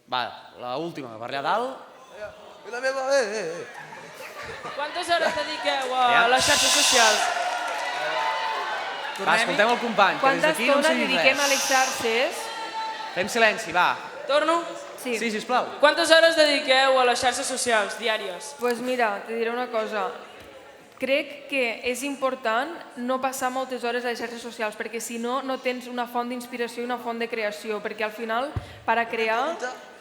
Va, l'última, per allà dalt. Quantes hores dediqueu a les xarxes socials? Va, escoltem el company, que des d'aquí no en sé dediquem a res. les xarxes? Fem silenci, va. Torno? Sí, sisplau. Quantes hores dediqueu a les xarxes socials diàries? Doncs mira, te diré una cosa. Crec que és important no passar moltes hores a les xarxes socials, perquè si no, no tens una font d'inspiració i una font de creació, perquè al final, per a crear,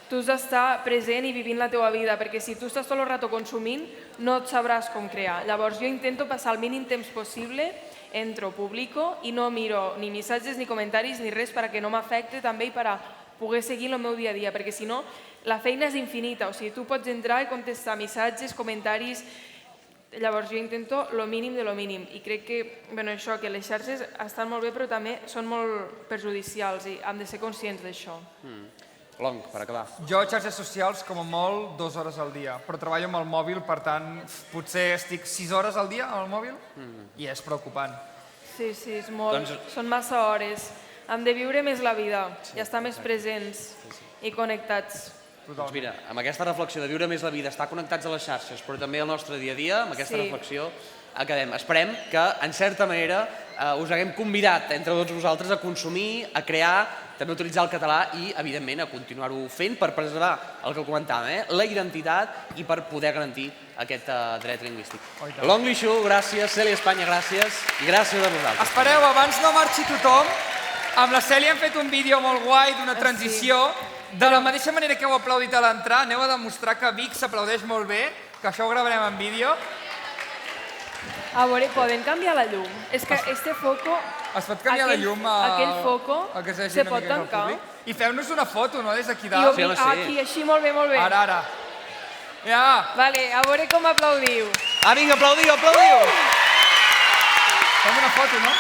tu has d'estar present i vivint la teva vida, perquè si tu estàs tot el rato consumint, no et sabràs com crear. Llavors jo intento passar el mínim temps possible, entro, publico i no miro ni missatges ni comentaris ni res perquè no m'afecte també i per a poder seguir el meu dia a dia, perquè si no, la feina és infinita, o sigui, tu pots entrar i contestar missatges, comentaris. Llavors jo intento lo mínim de lo mínim i crec que, bueno, això, que les xarxes estan molt bé però també són molt perjudicials i hem de ser conscients d'això. Long, per acabar. Jo a xarxes socials com a molt 2 hores al dia, però treballo amb el mòbil, per tant, potser estic 6 hores al dia amb el mòbil i és preocupant. Sí, és molt. Són massa hores. Hem de viure més la vida i estar més presents i connectats. Doncs mira, amb aquesta reflexió de viure més la vida, estar connectats a les xarxes, però també al nostre dia a dia, amb aquesta reflexió, acabem. Esperem que, en certa manera, us haguem convidat entre tots vosaltres a consumir, a crear, també a utilitzar el català i, evidentment, a continuar-ho fent per preservar el que comentàvem, la identitat i per poder garantir aquest dret lingüístic. Long Li Xu, gràcies. Cèlia Espanya, gràcies. I gràcies a vosaltres. Espereu, abans no marxi tothom, amb la Cèlia hem fet un vídeo molt guai d'una transició. De la mateixa manera que heu aplaudit a l'entrar, aneu a demostrar que Vic s'aplaudeix molt bé, que això ho gravarem en vídeo. A veure, poden canviar la llum? És que este foco... Es pot canviar la llum aquell foco se pot tancar? I feu-nos una foto, no?, des d'aquí dalt. Aquí, així, molt bé, molt bé. Ara. Ja. Vale, a veure com aplaudiu. Vinga, aplaudiu. Fem una foto, no?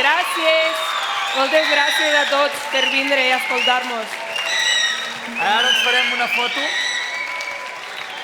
Gràcies. Moltes gràcies a tots per vindre i escoltar-nos. Ara ens farem una foto